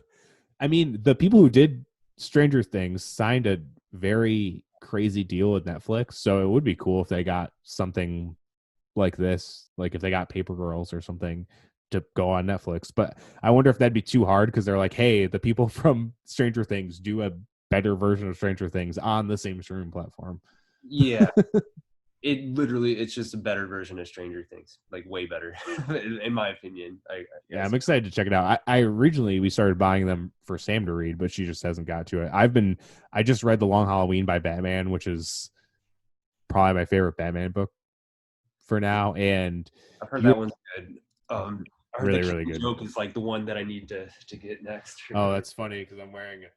I mean, the people who did Stranger Things signed a very crazy deal with Netflix, so it would be cool if they got something like this, like if they got Paper Girls or something to go on Netflix. But I wonder if that'd be too hard, because they're like, hey, the people from Stranger Things do a better version of Stranger Things on the same streaming platform. Yeah. It's just a better version of Stranger Things, like way better, in my opinion. I'm excited to check it out. I originally, we started buying them for Sam to read, but she just hasn't got to it. I just read The Long Halloween by Batman, which is probably my favorite Batman book for now. And I've heard that one's good. I heard really, really good. Joke is like the one that I need to get next. Oh, that's funny, because I'm wearing a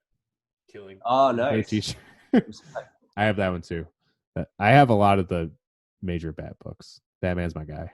Killing nice t-shirt. I have that one too. I have a lot of the major Bat books. Batman's my guy.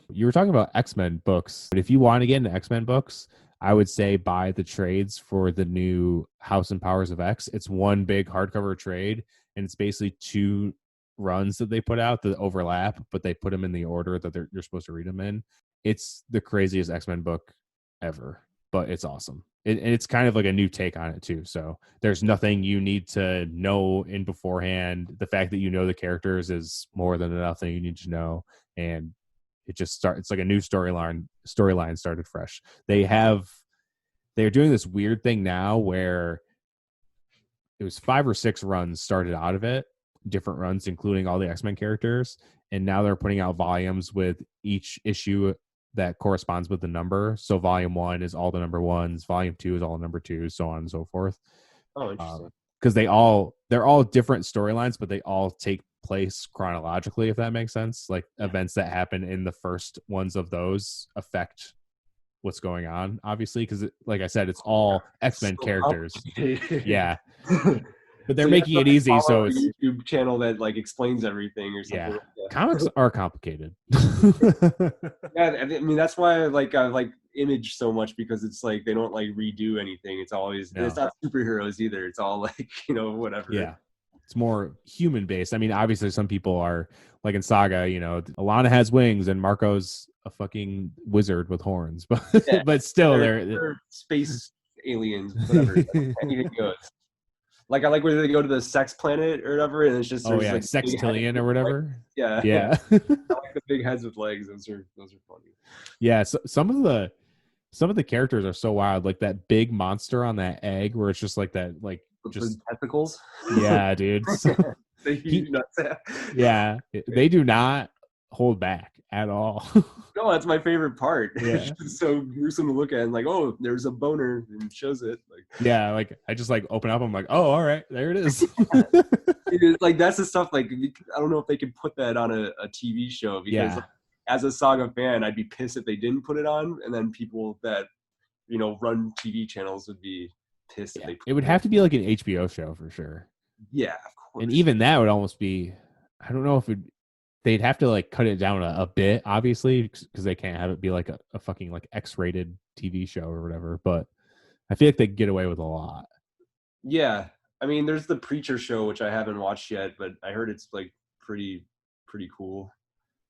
You were talking about X-Men books. But if you want to get into X-Men books, I would say buy the trades for the new House and Powers of X. It's one big hardcover trade, and it's basically 2 runs that they put out that overlap, but they put them in the order that you're supposed to read them in. It's the craziest X-Men book ever, but it's awesome. And it's kind of like a new take on it too. So there's nothing you need to know in beforehand. The fact that you know the characters is more than enough that you need to know. And it's like a new storyline started fresh. They're doing this weird thing now where it was 5 or 6 runs started out of it, different runs, including all the X-Men characters. And now they're putting out volumes with each issue that corresponds with the number. So volume 1 is all the number 1s, volume 2 is all the number 2s, so on and so forth. Oh, interesting. Because they're all different storylines, but they all take place chronologically, if that makes sense. Like events that happen in the first ones of those affect what's going on, obviously, because like I said, it's all X-Men characters. Yeah. But they're making it easy, so it's a YouTube channel that like explains everything or something. Yeah. Comics are complicated. Yeah, I mean that's why I like Image so much, because it's like they don't like redo anything. It's always it's not superheroes either. It's all like, whatever. Yeah. It's more human based. I mean, obviously some people are like in Saga, Alana has wings and Marco's a fucking wizard with horns, but but still they're space aliens, whatever. Anything goes. Like I like where they go to the sex planet or whatever, and it's just like sextillion or whatever. Yeah. I like the big heads with legs. Those are funny. Yeah, so some of the characters are so wild. Like that big monster on that egg, where it's just like that, like with just the tentacles. Yeah, dude. The huge nuts. Yeah, they do not hold back at all. No, that's my favorite part. Yeah. It's just so gruesome to look at, and like, oh, there's a boner, and shows it. Like, yeah, like I just like open up. I'm like, oh, all right, there it is. Like that's the stuff. Like I don't know if they could put that on a TV show, because like, as a Saga fan, I'd be pissed if they didn't put it on, and then people that run TV channels would be pissed if they put it would have to be like an HBO show for sure. Yeah, of course. And even that would almost be, I don't know if they'd have to like cut it down a bit, obviously, because they can't have it be like a fucking like X-rated TV show or whatever. But I feel like they get away with a lot. Yeah, I mean, there's the Preacher show, which I haven't watched yet, but I heard it's like pretty cool.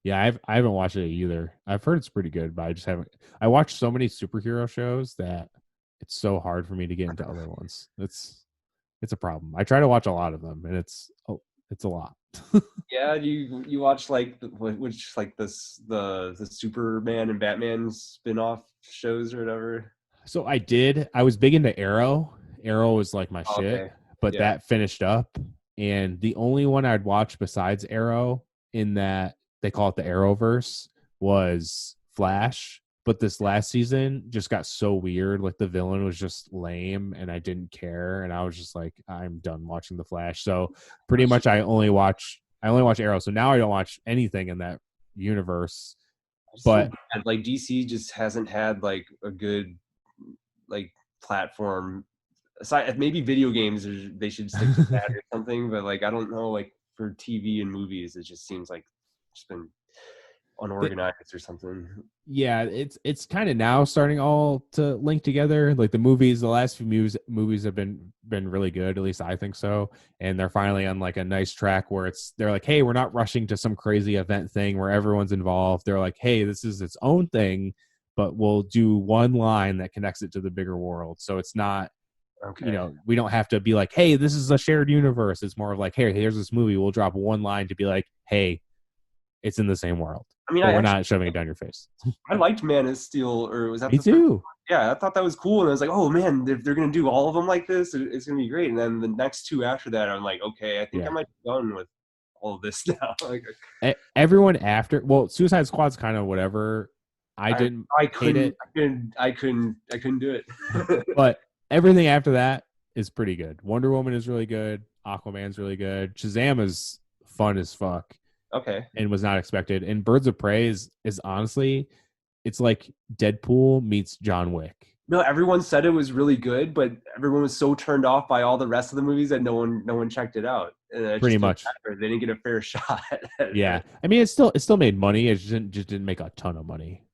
Yeah, I haven't watched it either. I've heard it's pretty good, but I just haven't. I watch so many superhero shows that it's so hard for me to get into other ones. It's a problem. I try to watch a lot of them, and it's a lot. Yeah, you watch like which like the Superman and Batman spin-off shows or whatever. So I did. I was big into Arrow. Arrow was like my shit, but that finished up, and the only one I'd watch besides Arrow in that they call it the Arrowverse was Flash. But this last season just got so weird. Like the villain was just lame, and I didn't care, and I was just like, I'm done watching the Flash. So pretty much I only watch Arrow. So now I don't watch anything in that universe. But like DC just hasn't had like a good like platform. Aside, maybe video games, they should stick to that or something. But like I don't know, like for TV and movies, it just seems like it's been unorganized or something. Yeah, it's kind of now starting all to link together. Like the last few movies have been really good, at least I think so. And they're finally on like a nice track where they're like, hey, we're not rushing to some crazy event thing where everyone's involved. They're like, hey, this is its own thing, but we'll do one line that connects it to the bigger world. So it's not, we don't have to be like, hey, this is a shared universe. It's more of like, hey, here's this movie. We'll drop one line to be like, hey, it's in the same world. I mean, we're not shoving it down your face. I liked Man of Steel, or was that Me too? Yeah, I thought that was cool, and I was like, oh man, if they're gonna do all of them like this, it's gonna be great. And then the next 2 after that, I'm like, okay, I think I might be done with all of this now. Like, everyone after, Suicide Squad's kind of whatever. I couldn't hate it. I couldn't do it. But everything after that is pretty good. Wonder Woman is really good. Aquaman's really good. Shazam is fun as fuck. Okay. And was not expected. And Birds of Prey is honestly, it's like Deadpool meets John Wick. No, everyone said it was really good, but everyone was so turned off by all the rest of the movies that no one checked it out. Pretty much. They didn't get a fair shot. Yeah. I mean, it still made money. It just didn't make a ton of money.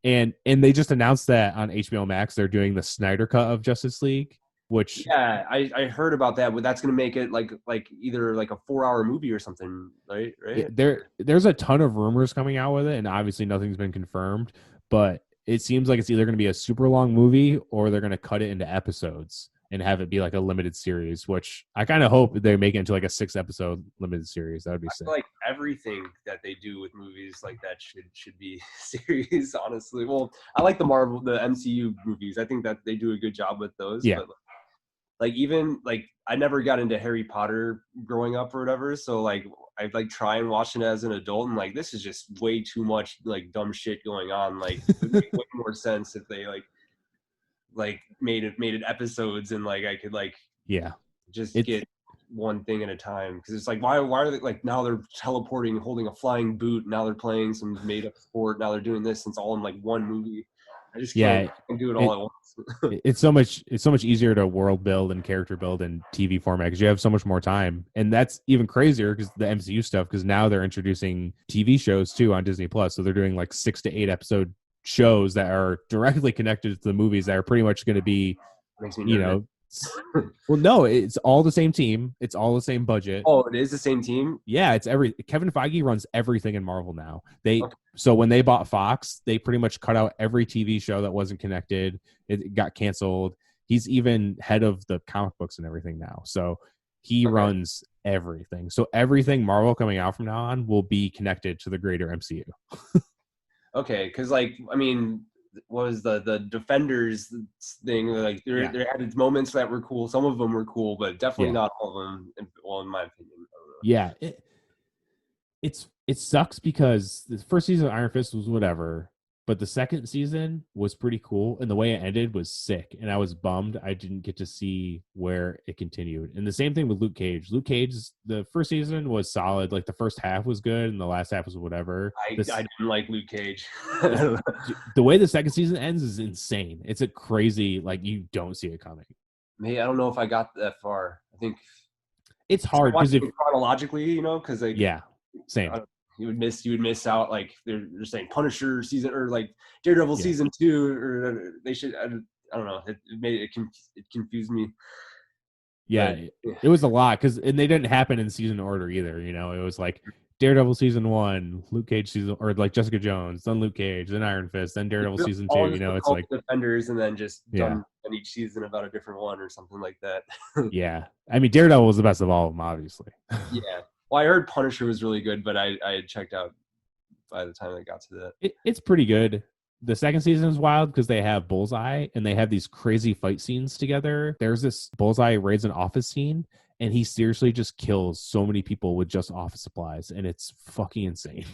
And they just announced that on HBO Max they're doing the Snyder cut of Justice League, which Yeah, I heard about that, but that's gonna make it like either like a 4-hour movie or something, right? Right? there's a ton of rumors coming out with it, and obviously nothing's been confirmed, but it seems like it's either going to be a super long movie or they're going to cut it into episodes and have it be like a limited series, which I kind of hope they make it into like a 6-episode limited series. That would be I sick. feel like everything that they do with movies like that should be series, honestly. Well, I like the MCU movies. I think that they do a good job with those, Yeah. but like even like I never got into Harry Potter growing up or whatever, so like I like try and watch it as an adult, and like this is just way too much like dumb shit going on. Like it would make way more sense if they like made it episodes, and like I could like Yeah. just get one thing at a time, because it's like why are they like now they're teleporting holding a flying boot, now they're playing some made up sport, now they're doing this, and it's all in like one movie. I just can't do it all at once. It's so much easier to world build and character build in TV format because you have so much more time, and that's even crazier because the MCU stuff, because now they're introducing TV shows too on Disney Plus, so they're doing like 6 to 8 episode shows that are directly connected to the movies that are pretty much going to be, you know, well, no, it's all the same team, it's all the same budget. Oh, it is the same team? Yeah, it's Kevin Feige runs everything in Marvel now. So when they bought Fox, they pretty much cut out every TV show that wasn't connected. It got canceled. He's even head of the comic books and everything now. So he runs everything. So everything Marvel coming out from now on will be connected to the greater MCU. Okay, because like I mean, what was the Defenders thing? Like there had its moments that were cool. Some of them were cool, but definitely not all of them. Well, in my opinion. Yeah, it sucks because the first season of Iron Fist was whatever, but the second season was pretty cool, and the way it ended was sick. And I was bummed I didn't get to see where it continued. And the same thing with Luke Cage. Luke Cage, the first season was solid. Like the first half was good, and the last half was whatever. I didn't like Luke Cage. The way the second season ends is insane. It's a crazy, like you don't see it coming. Maybe I don't know if I got that far. I think it's hard because if chronologically, you know, because like same. You would miss out, like they're saying Punisher season or like Daredevil season 2, or they should. I don't know. It confused me. Yeah, it was a lot and they didn't happen in season order either. You know, it was like Daredevil season 1, Luke Cage season, or like Jessica Jones, then Luke Cage, then Iron Fist, then Daredevil season 2. You know, it's like Defenders, and then just done on each season about a different one or something like that. Yeah, I mean Daredevil was the best of all of them, obviously. Yeah. Well, I heard Punisher was really good, but I had checked out by the time I got to that. It's pretty good. The second season is wild because they have Bullseye and they have these crazy fight scenes together. There's this Bullseye raids an office scene, and he seriously just kills so many people with just office supplies, and it's fucking insane.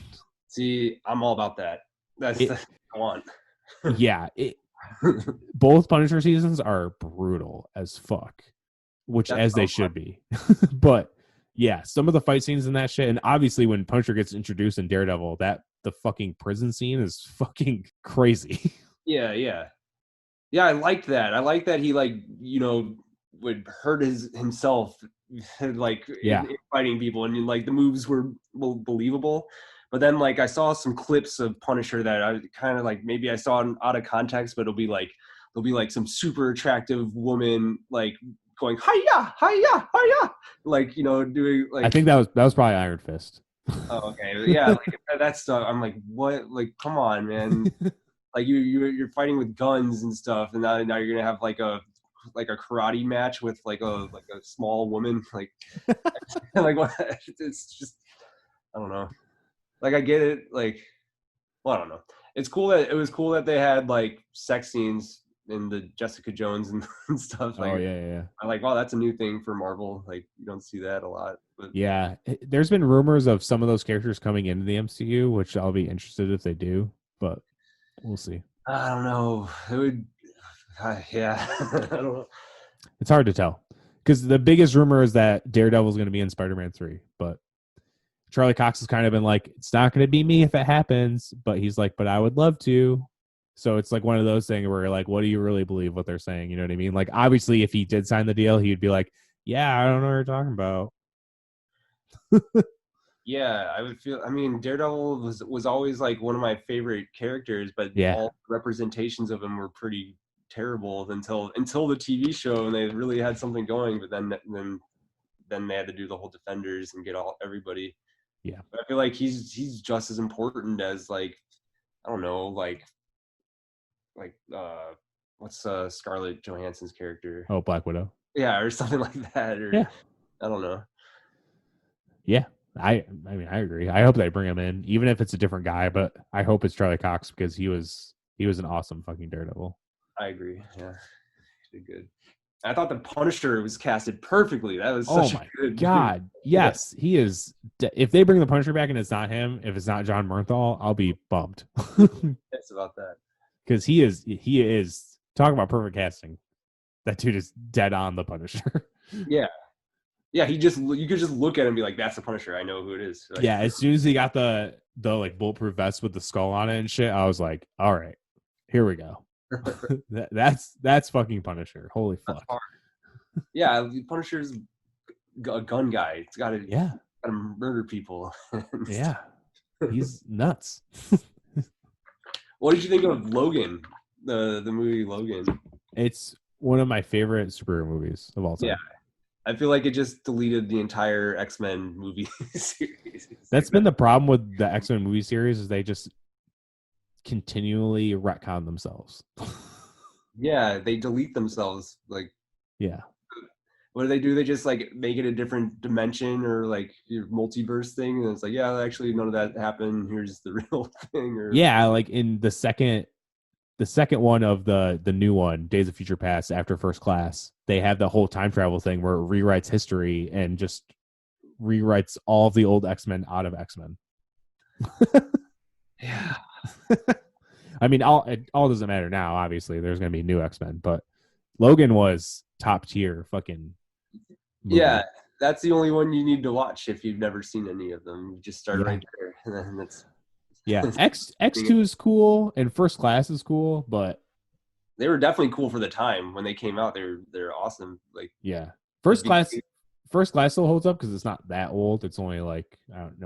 See, I'm all about that. That's what I want. Yeah. Both Punisher seasons are brutal as fuck, which as they should be. But yeah, some of the fight scenes in that shit, and obviously when Punisher gets introduced in Daredevil, the fucking prison scene is fucking crazy. Yeah. I liked that. I like that he like, you know, would hurt himself like in fighting people, and like the moves were believable. But then like I saw some clips of Punisher that I kind of like maybe I saw out of context, but there'll be like some super attractive woman like going hiya, hiya, hiya, like, you know, doing like. I think that was probably Iron Fist. Oh, okay, yeah, like, that's stuff. I'm like, what? Like, come on, man! Like you're fighting with guns and stuff, and now you're gonna have like a karate match with like a small woman, like like what? It's just, I don't know. Like I get it, like, well, I don't know. It was cool that they had like sex scenes in the Jessica Jones and stuff. Like, yeah. I'm like, wow, that's a new thing for Marvel. Like, you don't see that a lot. But yeah, there's been rumors of some of those characters coming into the MCU, which I'll be interested if they do, but we'll see. I don't know. It would, yeah. I don't know. It's hard to tell because the biggest rumor is that Daredevil is going to be in Spider-Man 3, but Charlie Cox has kind of been like, it's not going to be me if it happens, but he's like, but I would love to. So it's like one of those things where you're like, what do you really believe what they're saying? You know what I mean? Like, obviously, if he did sign the deal, he'd be like, yeah, I don't know what you're talking about. Yeah, I would feel. I mean, Daredevil was always like one of my favorite characters, but Yeah. all representations of him were pretty terrible until the TV show, and they really had something going. But then they had to do the whole Defenders and get everybody. Yeah. But I feel like he's just as important as like, I don't know, like what's Scarlett Johansson's character? Oh, Black Widow. Yeah, or something like that, or Yeah. I don't know. Yeah. I mean, I agree. I hope they bring him in, even if it's a different guy, but I hope it's Charlie Cox because he was an awesome fucking Daredevil. I agree. Yeah, he did good. I thought the Punisher was casted perfectly. That was such a good God. Yes, he is. If they bring the Punisher back and it's not him, if it's not John Bernthal, I'll be bummed. It's about that. Because he is talk about perfect casting. That dude is dead on the Punisher. Yeah. You could just look at him and be like, that's the Punisher. I know who it is. Like, yeah, as soon as he got the like bulletproof vest with the skull on it and shit, I was like, all right, here we go. that's fucking Punisher. Holy fuck. Yeah, Punisher's a gun guy. It's gotta murder people. Yeah. He's nuts. What did you think of Logan? The movie Logan. It's one of my favorite superhero movies of all time. Yeah. I feel like it just deleted the entire X-Men movie series. That's been the problem with the X-Men movie series is they just continually retcon themselves. Yeah, they delete themselves. Like, yeah. What do? They just like make it a different dimension or like your multiverse thing, and it's like, yeah, actually none of that happened. Here's the real thing. Or yeah, like in the second one of the new one, Days of Future Past, after First Class, they have the whole time travel thing where it rewrites history and just rewrites all of the old X-Men out of X-Men. Yeah. I mean, it all doesn't matter now. Obviously, there's going to be new X-Men, but Logan was top tier fucking movie. Yeah, that's the only one you need to watch if you've never seen any of them. You just start right there, and then that's. Yeah, X2 is cool and First Class is cool, but they were definitely cool for the time when they came out. They're awesome. Like, yeah, First Class still holds up because it's not that old. It's only like I don't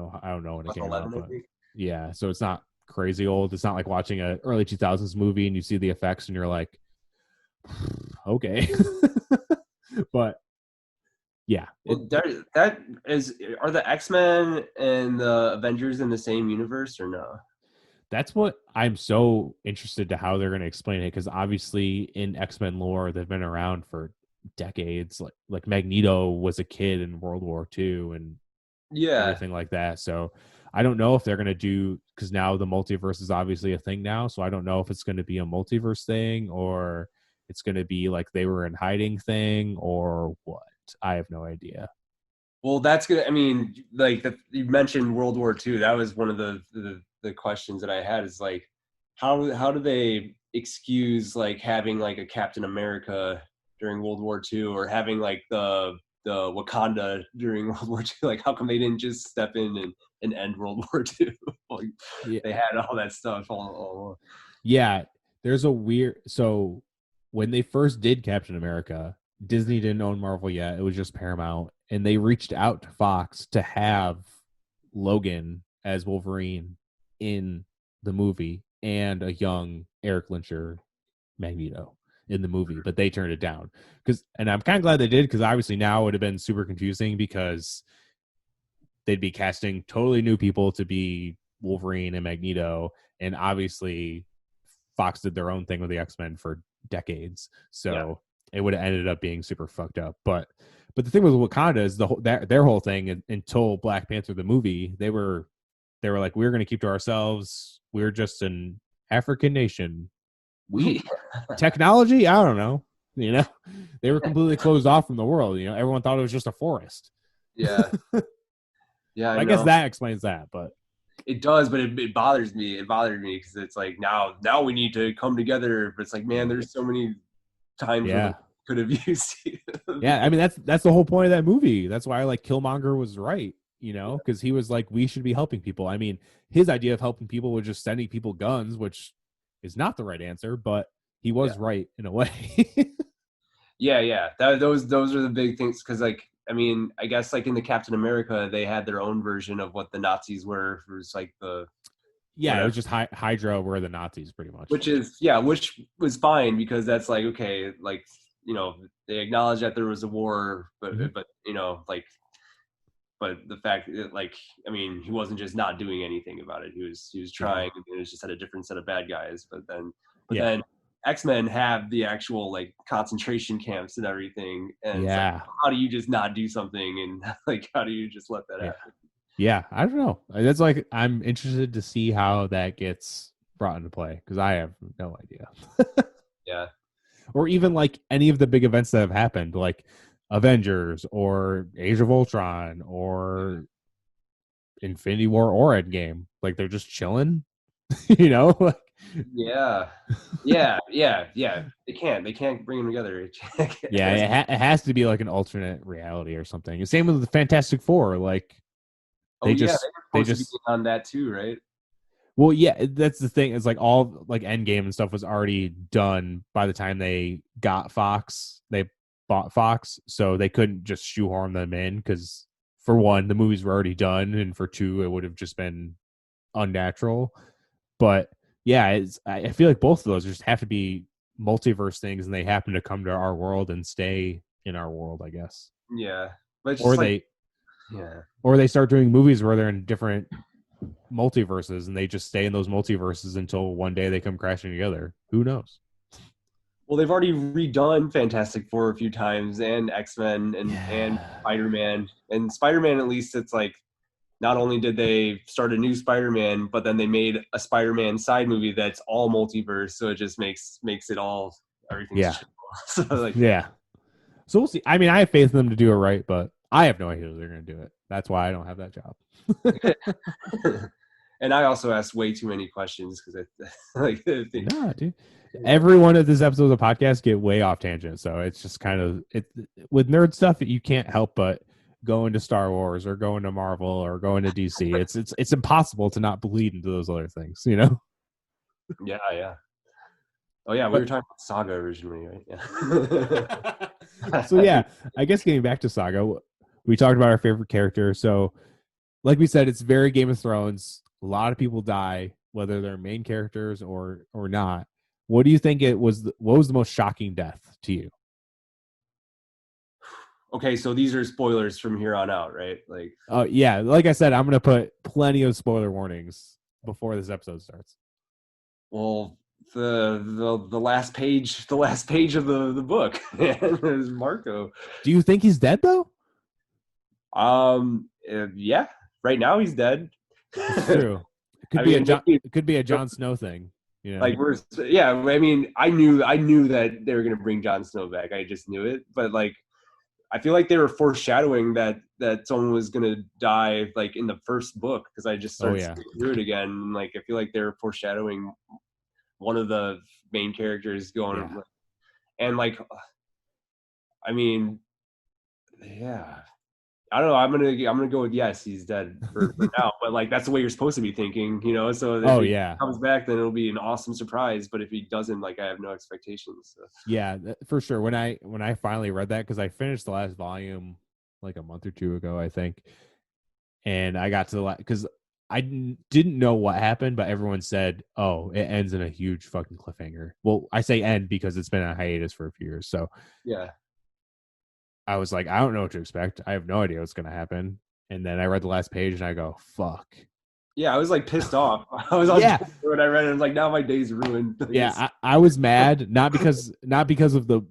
know when it came out, but yeah, so it's not crazy old. It's not like watching a early 2000s movie and you see the effects and you're like, okay. But yeah, well, are the X-Men and the Avengers in the same universe or no? That's what I'm so interested to how they're going to explain it, because obviously in X-Men lore they've been around for decades. Like Magneto was a kid in World War II and everything like that. So I don't know if they're going to do, because now the multiverse is obviously a thing now. So I don't know if it's going to be a multiverse thing or it's going to be like they were in hiding thing or what. I have no idea. Well, that's good. I mean, like you mentioned World War II. That was one of the questions that I had is like, how do they excuse like having like a Captain America during World War II or having like the Wakanda during World War II? Like, how come they didn't just step in and end World War II? Like, they had all that stuff all. Yeah, there's a weird. So when they first did Captain America, Disney didn't own Marvel yet. It was just Paramount. And they reached out to Fox to have Logan as Wolverine in the movie and a young Eric Lyncher Magneto in the movie, but they turned it down. And I'm kind of glad they did, because obviously now it would have been super confusing because they'd be casting totally new people to be Wolverine and Magneto. And obviously Fox did their own thing with the X-Men for decades. So it would have ended up being super fucked up. But the thing with Wakanda is their whole thing until Black Panther the movie, they were like, we're going to keep to ourselves. We're just an African nation. Technology, I don't know. They were completely closed off from the world. Everyone thought it was just a forest. Yeah. Yeah. I guess that explains that, but it does, but it bothers me. It bothered me because it's like now we need to come together. But it's like, man, there's so many times where they could have used it. Yeah, I mean that's the whole point of that movie. That's why like Killmonger was right, because he was like, we should be helping people. I mean, his idea of helping people was just sending people guns, which is not the right answer, but he was right in a way. Yeah. Those are the big things, because like I mean, I guess like in the Captain America, they had their own version of what the Nazis were. It was like the Yeah, it whatever, was just Hydra were the Nazis, pretty much. which was fine because that's like okay, like they acknowledged that there was a war, but Mm-hmm. but but the fact that, like, I mean, he wasn't just not doing anything about it. He was trying, and it was just had a different set of bad guys. But then X-Men have the actual like concentration camps and everything, and it's like, how do you just not do something, and like how do you just let that happen? Yeah, I don't know. That's like I'm interested to see how that gets brought into play because I have no idea. Yeah. Or even like any of the big events that have happened, like Avengers or Age of Ultron or Infinity War or Endgame. Like they're just chilling, you know? Yeah. They can't bring them together. Yeah, it has to be like an alternate reality or something. Same with the Fantastic Four. Like they they just were supposed to be on that too, right? Well, yeah, that's the thing. It's like all like Endgame and stuff was already done by the time they got Fox. They bought Fox, so they couldn't just shoehorn them in because for one, the movies were already done, and for two, it would have just been unnatural. But yeah, I feel like both of those just have to be multiverse things, and they happen to come to our world and stay in our world, I guess. Yeah, but or like, or they start doing movies where they're in different multiverses and they just stay in those multiverses until one day they come crashing together. Who knows? Well, they've already redone Fantastic Four a few times, and X-Men and Spider-Man. And Spider-Man, at least, it's like not only did they start a new Spider-Man, but then they made a Spider-Man side movie that's all multiverse. So it just makes it all everything's chill. So like So we'll see. I mean, I have faith in them to do it right, but I have no idea if they're going to do it. That's why I don't have that job. And I also asked way too many questions because Nah, dude. Every one of these episodes of podcast get way off tangent, so it's just kind of with nerd stuff. You can't help but go into Star Wars or go into Marvel or go into DC. It's impossible to not bleed into those other things, you know? Yeah. Oh yeah, we were talking about Saga originally, right? Yeah. So yeah, I guess getting back to Saga, we talked about our favorite character. So, like we said, it's very Game of Thrones. A lot of people die, whether they're main characters or not. What do you think what was the most shocking death to you? Okay, so these are spoilers from here on out, right? Like, yeah, like I said, I'm gonna put plenty of spoiler warnings before this episode starts. Well, the last page of the book is Marco. Do you think he's dead though? Yeah. Right now he's dead. It's true. It could be a Jon Snow thing. You know? Like I mean, I knew that they were gonna bring Jon Snow back. I just knew it. But like, I feel like they were foreshadowing that someone was gonna die like in the first book because I just started through it again. And, like, I feel like they were foreshadowing one of the main characters going, and like, I mean, yeah. I don't know. I'm gonna go with yes. He's dead for now, but like that's the way you're supposed to be thinking, you know. So if he comes back, then it'll be an awesome surprise. But if he doesn't, like, I have no expectations. So. Yeah, for sure. When I finally read that, because I finished the last volume like a month or two ago, I think, and I got to the because I didn't know what happened, but everyone said, "Oh, it ends in a huge fucking cliffhanger." Well, I say end because it's been a hiatus for a few years, so yeah. I was like, I don't know what to expect. I have no idea what's going to happen. And then I read the last page and I go, fuck. Yeah, I was like pissed off. I was on Twitter when I read it. I was like, now my day's ruined. Yeah, I was mad, not because of the,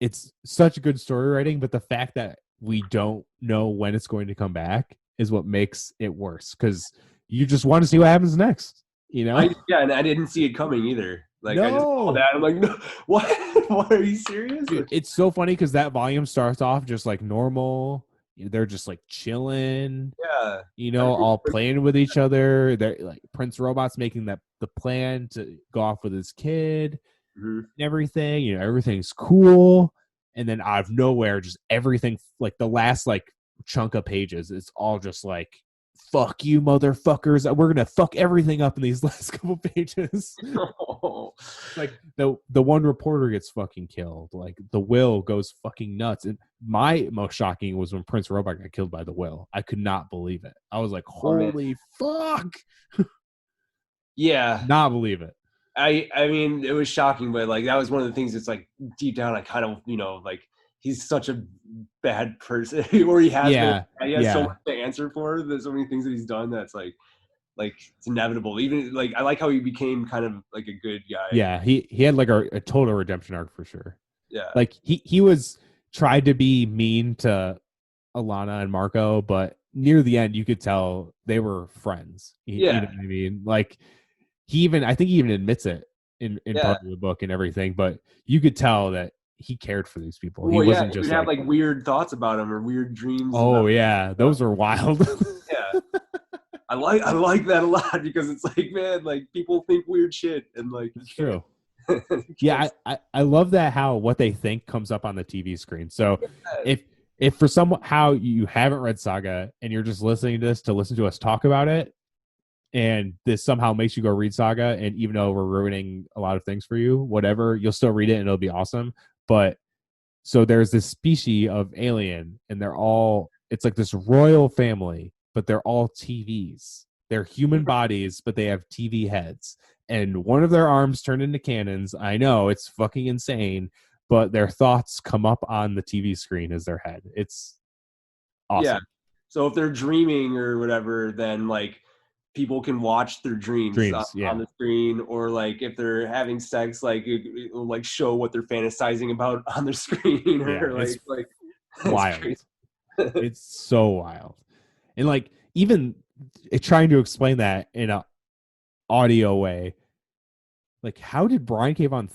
it's such good story writing, but the fact that we don't know when it's going to come back is what makes it worse because you just want to see what happens next, you know? And I didn't see it coming either. Like, I just saw that. I'm like, no, what? What, are you serious? Dude, it's so funny because that volume starts off just like normal. They're just like chilling. Yeah. All playing with each other. They're like Prince Robot's making the plan to go off with his kid and everything. Everything's cool. And then out of nowhere, just everything, like the last like chunk of pages, it's all just like fuck you motherfuckers, we're gonna fuck everything up in these last couple pages. Like the one reporter gets fucking killed, like the Will goes fucking nuts. And my most shocking was when Prince Robot got killed by the Will. I could not believe it. I was like, holy fuck. Yeah, not believe it. I mean, it was shocking, but like that was one of the things that's like deep down I kind of, like he's such a bad person, or he has been. He has so much to answer for. There's so many things that he's done that's like it's inevitable. Even like I like how he became kind of like a good guy. Yeah, he had like a total redemption arc for sure. Yeah, like he was tried to be mean to Alana and Marco, but near the end you could tell they were friends. You know what I mean? Like I think he even admits it in part of the book and everything, but you could tell that he cared for these people. Well, he wasn't just have like weird thoughts about him or weird dreams. Oh yeah, those are wild. Yeah, I like that a lot because it's like, man, like people think weird shit and like it's true. Yeah, I love that how what they think comes up on the TV screen. So if for somehow you haven't read Saga and you're just listening to this to listen to us talk about it, and this somehow makes you go read Saga, and even though we're ruining a lot of things for you, whatever, you'll still read it and it'll be awesome. But so there's this species of alien, and it's like this royal family, but they're all TVs. They're human bodies, but they have TV heads. And one of their arms turned into cannons. I know, it's fucking insane, but their thoughts come up on the TV screen as their head. It's awesome. Yeah. So if they're dreaming or whatever, then like people can watch their dreams on the screen, or like if they're having sex, like it will like show what they're fantasizing about on their screen. Or it's wild. It's so wild. And like even trying to explain that in a audio way, like how did Brian K. Vaughan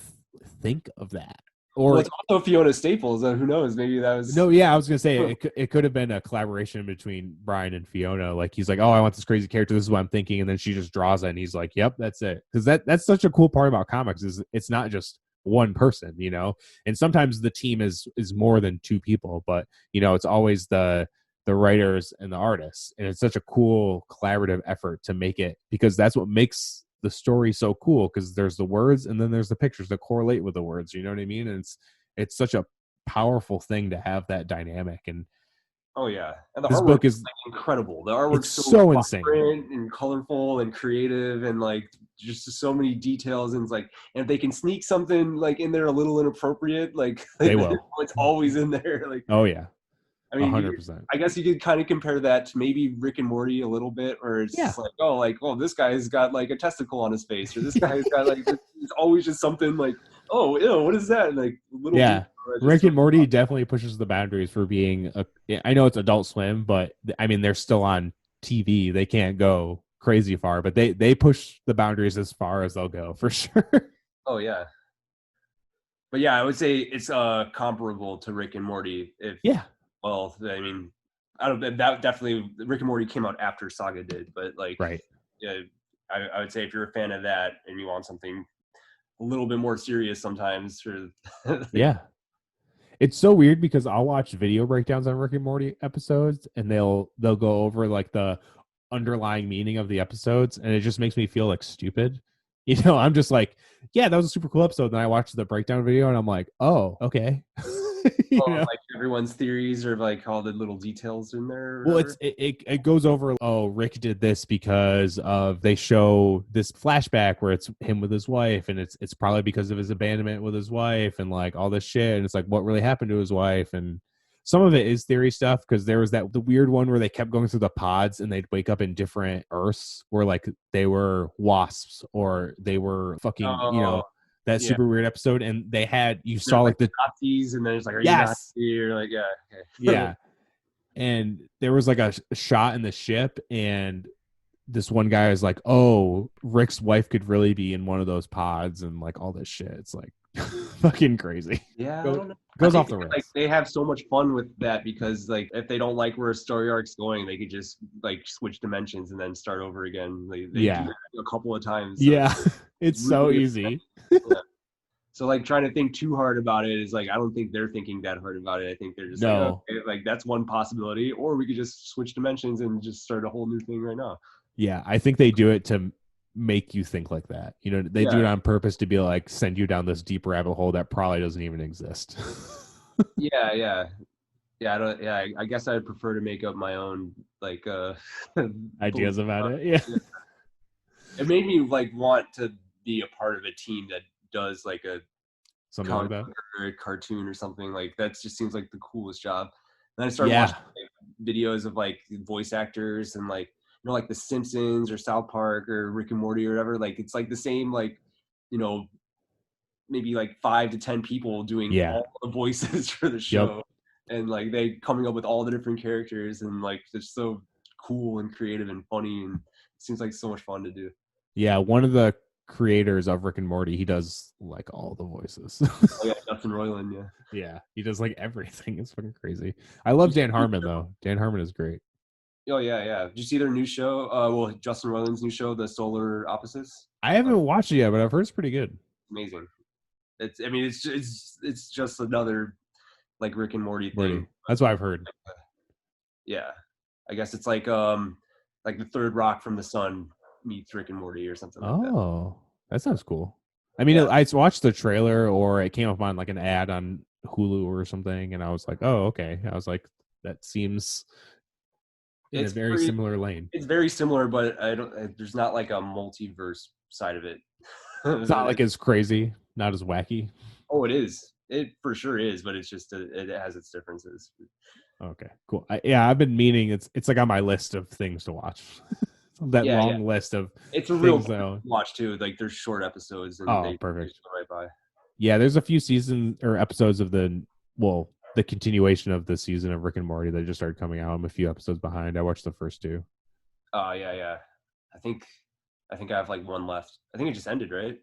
think of that? Or it's also Fiona Staples, and who knows, maybe that was I was gonna say it could have been a collaboration between Brian and Fiona. Like he's like, oh, I want this crazy character, this is what I'm thinking, and then she just draws it and he's like, yep, that's it. Because that's such a cool part about comics is it's not just one person, and sometimes the team is more than two people, but it's always the writers and the artists, and it's such a cool collaborative effort to make it, because that's what makes the story so cool, because there's the words and then there's the pictures that correlate with the words, you know what I mean? And it's such a powerful thing to have that dynamic. And and the this book is like incredible. The artwork's so insane and colorful and creative, and like just so many details, and it's like, and if they can sneak something like in there a little inappropriate, like they will. It's always in there. Like, oh yeah, I mean, 100%. I guess you could kind of compare that to maybe Rick and Morty a little bit, where it's just like, oh, this guy's got like a testicle on his face, or this guy's got like, it's always just something like, oh, ew, what is that? Like little Rick and Morty definitely pushes the boundaries for being I know it's Adult Swim, but I mean they're still on TV. They can't go crazy far, but they push the boundaries as far as they'll go for sure. Oh yeah. But yeah, I would say it's comparable to Rick and Morty. Well, I mean, I don't. That definitely Rick and Morty came out after Saga did, but like, I would say if you're a fan of that and you want something a little bit more serious, sometimes for it's so weird because I'll watch video breakdowns on Rick and Morty episodes, and they'll go over like the underlying meaning of the episodes, and it just makes me feel like stupid. I'm just like, yeah, that was a super cool episode. Then I watched the breakdown video, and I'm like, oh, okay. Like everyone's theories, or like all the little details in there. Well, it goes over, oh, Rick did this because of, they show this flashback where it's him with his wife, and it's probably because of his abandonment with his wife, and like all this shit, and it's like what really happened to his wife. And some of it is theory stuff, because there was the weird one where they kept going through the pods and they'd wake up in different Earths where like they were wasps or they were fucking that super weird episode, and they had saw like the Nazis, and then it's like, are you Nazi? You're like, yeah. And there was like a shot in the ship, and this one guy is like, oh, Rick's wife could really be in one of those pods, and like all this shit. It's like fucking crazy. Yeah, goes off the rails. Like they have so much fun with that, because like if they don't like where a story arc's going, they could just like switch dimensions and then start over again. They do that a couple of times. So it's so easy. So like trying to think too hard about it is like, I don't think they're thinking that hard about it. I think they're just like, No. okay, like that's one possibility, or we could just switch dimensions and just start a whole new thing right now. Yeah, I think they do it to make you think like that. You know, they do it Yeah, on purpose to be like send you down this deep rabbit hole that probably doesn't even exist. yeah, yeah, yeah. I don't. Yeah, I guess I'd prefer to make up my own like Ideas belief. about it. Yeah. Yeah. It made me like want to be a part of a team that does like a Something like comic that. book or a cartoon or something. Like that just seems like the coolest job. And then I started Yeah. watching like, videos of like voice actors and like like The Simpsons or South Park or Rick and Morty or whatever. Like it's like the same like you know maybe like 5 to 10 people doing Yeah. all the voices for the Yep. show, and like they coming up with all the different characters, and like it's so cool and creative and funny, and it seems like so much fun to do. Yeah. One of the creators of Rick and Morty, he does like all the voices. Oh yeah, Justin Roiland, yeah. Yeah. He does like everything. It's fucking crazy. I love Dan Harmon though. Dan Harmon is great. Oh yeah, yeah. Did you see their new show? Well, Justin Roiland's new show, The Solar Opposites. I haven't watched it yet, but I've heard it's pretty good. Amazing. I mean, it's just another like Rick and Morty thing. That's what I've heard. Yeah, I guess it's like the third rock from the sun meets Rick and Morty or something like that. Oh, that sounds cool. I mean, Yeah. I watched the trailer or it came up on like an ad on Hulu or something, and I was like, oh, okay. I was like, that seems in a very similar lane. It's very similar, but I don't. There's not like a multiverse side of it. It's not like it's crazy, not as wacky. Oh, it is. It for sure is, but it's just it has its differences. Okay, cool. I've been meaning it's like on my list of things to watch. That long list of it's a real things watch too. Like there's short episodes and they perfect. go right by. Yeah, there's a few seasons or episodes of the continuation of the season of Rick and Morty that just started coming out. I'm a few episodes behind. I watched the first 2. Oh yeah. I think I have like one left. I think it just ended, right?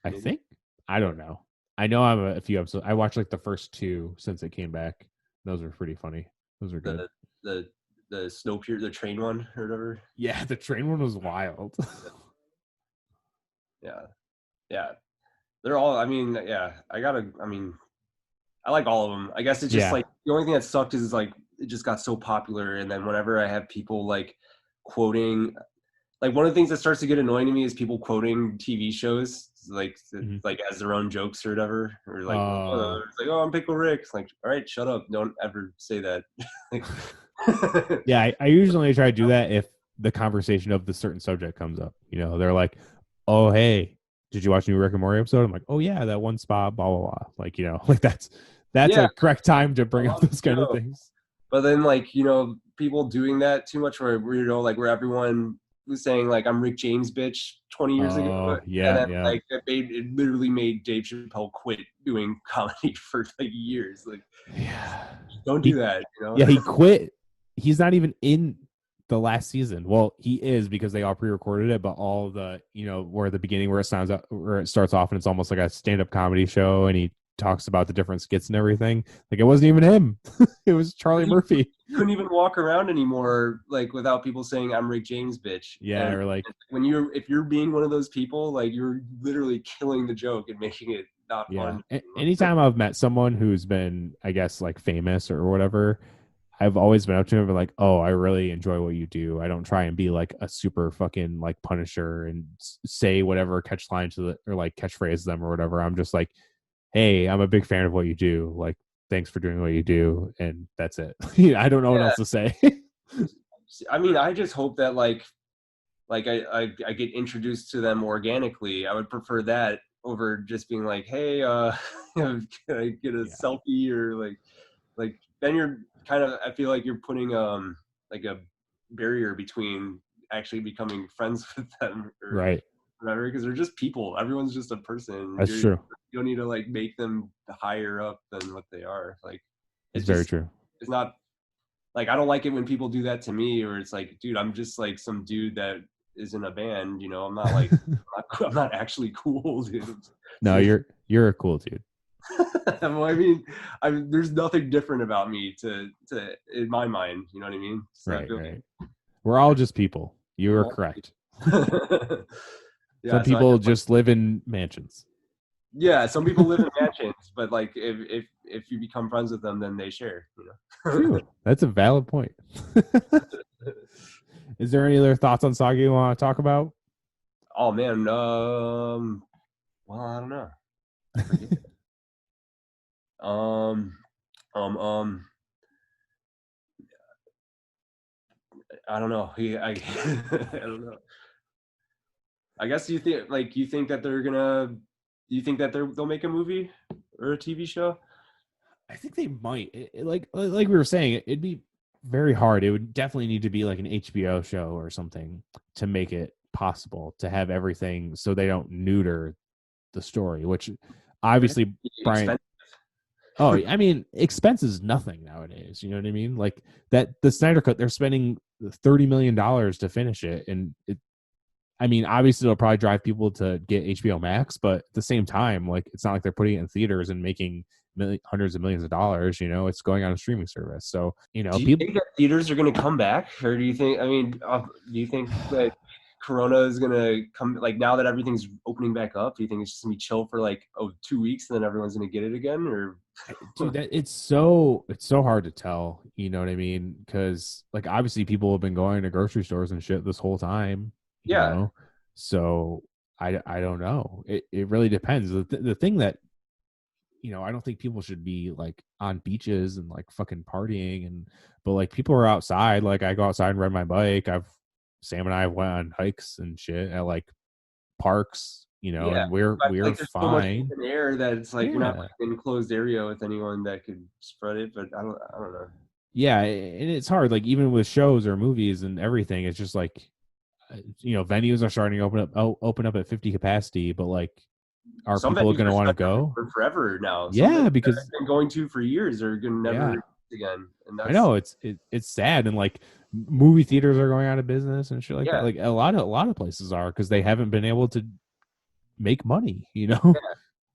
I think. I don't know. I know I'm a few episodes. I watched like the first 2 since it came back. Those are pretty funny. Those are good. The Snowpiercer, the train one or whatever. Yeah, the train one was wild. Yeah. They're all. I mean, yeah. I like all of them. I guess it's just like the only thing that sucked is like it just got so popular, and then whenever I have people like quoting, like one of the things that starts to get annoying to me is people quoting TV shows like as their own jokes or whatever, or like it's like, oh, I'm Pickle Rick. It's like, all right, shut up, don't ever say that. Yeah, I usually try to do that if the conversation of the certain subject comes up. You know, they're like, oh, hey, did you watch a new Rick and Morty episode? I'm like, oh yeah, that one spot, blah blah blah. Like, you know, like that's a correct time to bring up those kind of things. But then like, people doing that too much where where everyone was saying like I'm Rick James bitch 20 years ago. Yeah, and then, like it literally made Dave Chappelle quit doing comedy for like years. Like, don't do that. Yeah, he quit. He's not even in the last season. Well, he is because they all pre-recorded it, but all the where the beginning where it starts off and it's almost like a stand-up comedy show, and he talks about the different skits and everything. Like it wasn't even him. It was Charlie Murphy. You couldn't even walk around anymore like without people saying I'm Rick James bitch. Yeah, or like if you're being one of those people, like you're literally killing the joke and making it not fun. Anytime I've met someone who's been, I guess, like famous or whatever, I've always been up to him and like, oh, I really enjoy what you do. I don't try and be like a super fucking like Punisher and say whatever catchline to or like catchphrase them or whatever. I'm just like, hey, I'm a big fan of what you do. Like, thanks for doing what you do. And that's it. I don't know what else to say. I mean, I just hope that like I get introduced to them organically. I would prefer that over just being like, hey, can I get a selfie or like then you're kind of, I feel like you're putting like a barrier between actually becoming friends with them or right, whatever, because they're just people. Everyone's just a person. That's true. You don't need to like make them higher up than what they are. Like it's very true. It's not like, I don't like it when people do that to me, or it's like, dude, I'm just like some dude that is in a band, I'm not like I'm not actually cool, dude. No, you're a cool dude. Well, I mean, there's nothing different about me to in my mind. You know what I mean? So right. We're all just people. You are correct. Yeah, some people just live in mansions. Yeah, some people live in mansions, but like if you become friends with them, then they share. True. That's a valid point. Is there any other thoughts on Saga you want to talk about? Oh man, well, I don't know. I forget. Um, um, um, I don't know. I don't know. I guess you think that you think that they'll make a movie or a TV show? I think they might. Like we were saying, it'd be very hard. It would definitely need to be like an HBO show or something to make it possible to have everything so they don't neuter the story, which It would have obviously to be Brian. expensive. Oh, I mean, expense is nothing nowadays. You know what I mean? Like that, the Snyder Cut, they're spending $30 million to finish it, and I mean, obviously, it'll probably drive people to get HBO Max, but at the same time, like it's not like they're putting it in theaters and making hundreds of millions of dollars. You know, it's going on a streaming service. So Do you people. think that theaters are going to come back, or do you think? I mean, do you think that Corona is going to come? Like now that everything's opening back up, do you think it's just going to be chill for like 2 weeks and then everyone's going to get it again? Or Dude, that it's so hard to tell. You know what I mean? Because like obviously, people have been going to grocery stores and shit this whole time. You yeah, know, so I don't know. It really depends. The thing that I don't think people should be like on beaches and like fucking partying but like people are outside. Like I go outside and ride my bike. Sam and I went on hikes and shit at like parks, yeah. and we're Like there's so much fine. open air that it's like you're not Yeah. like in an enclosed area with anyone that could spread it. But I don't know. Yeah. And it's hard. Like even with shows or movies and everything, it's just like, venues are starting to open up at 50 capacity, but like, are Some people venues going to are want to shut down go? for forever now. Some venues Yeah. that Because, I've been going to for years are going to yeah, never again, and I that's know it's sad, and like movie theaters are going out of business and shit like that. yeah. Like a lot of places are because they haven't been able to make money. You know?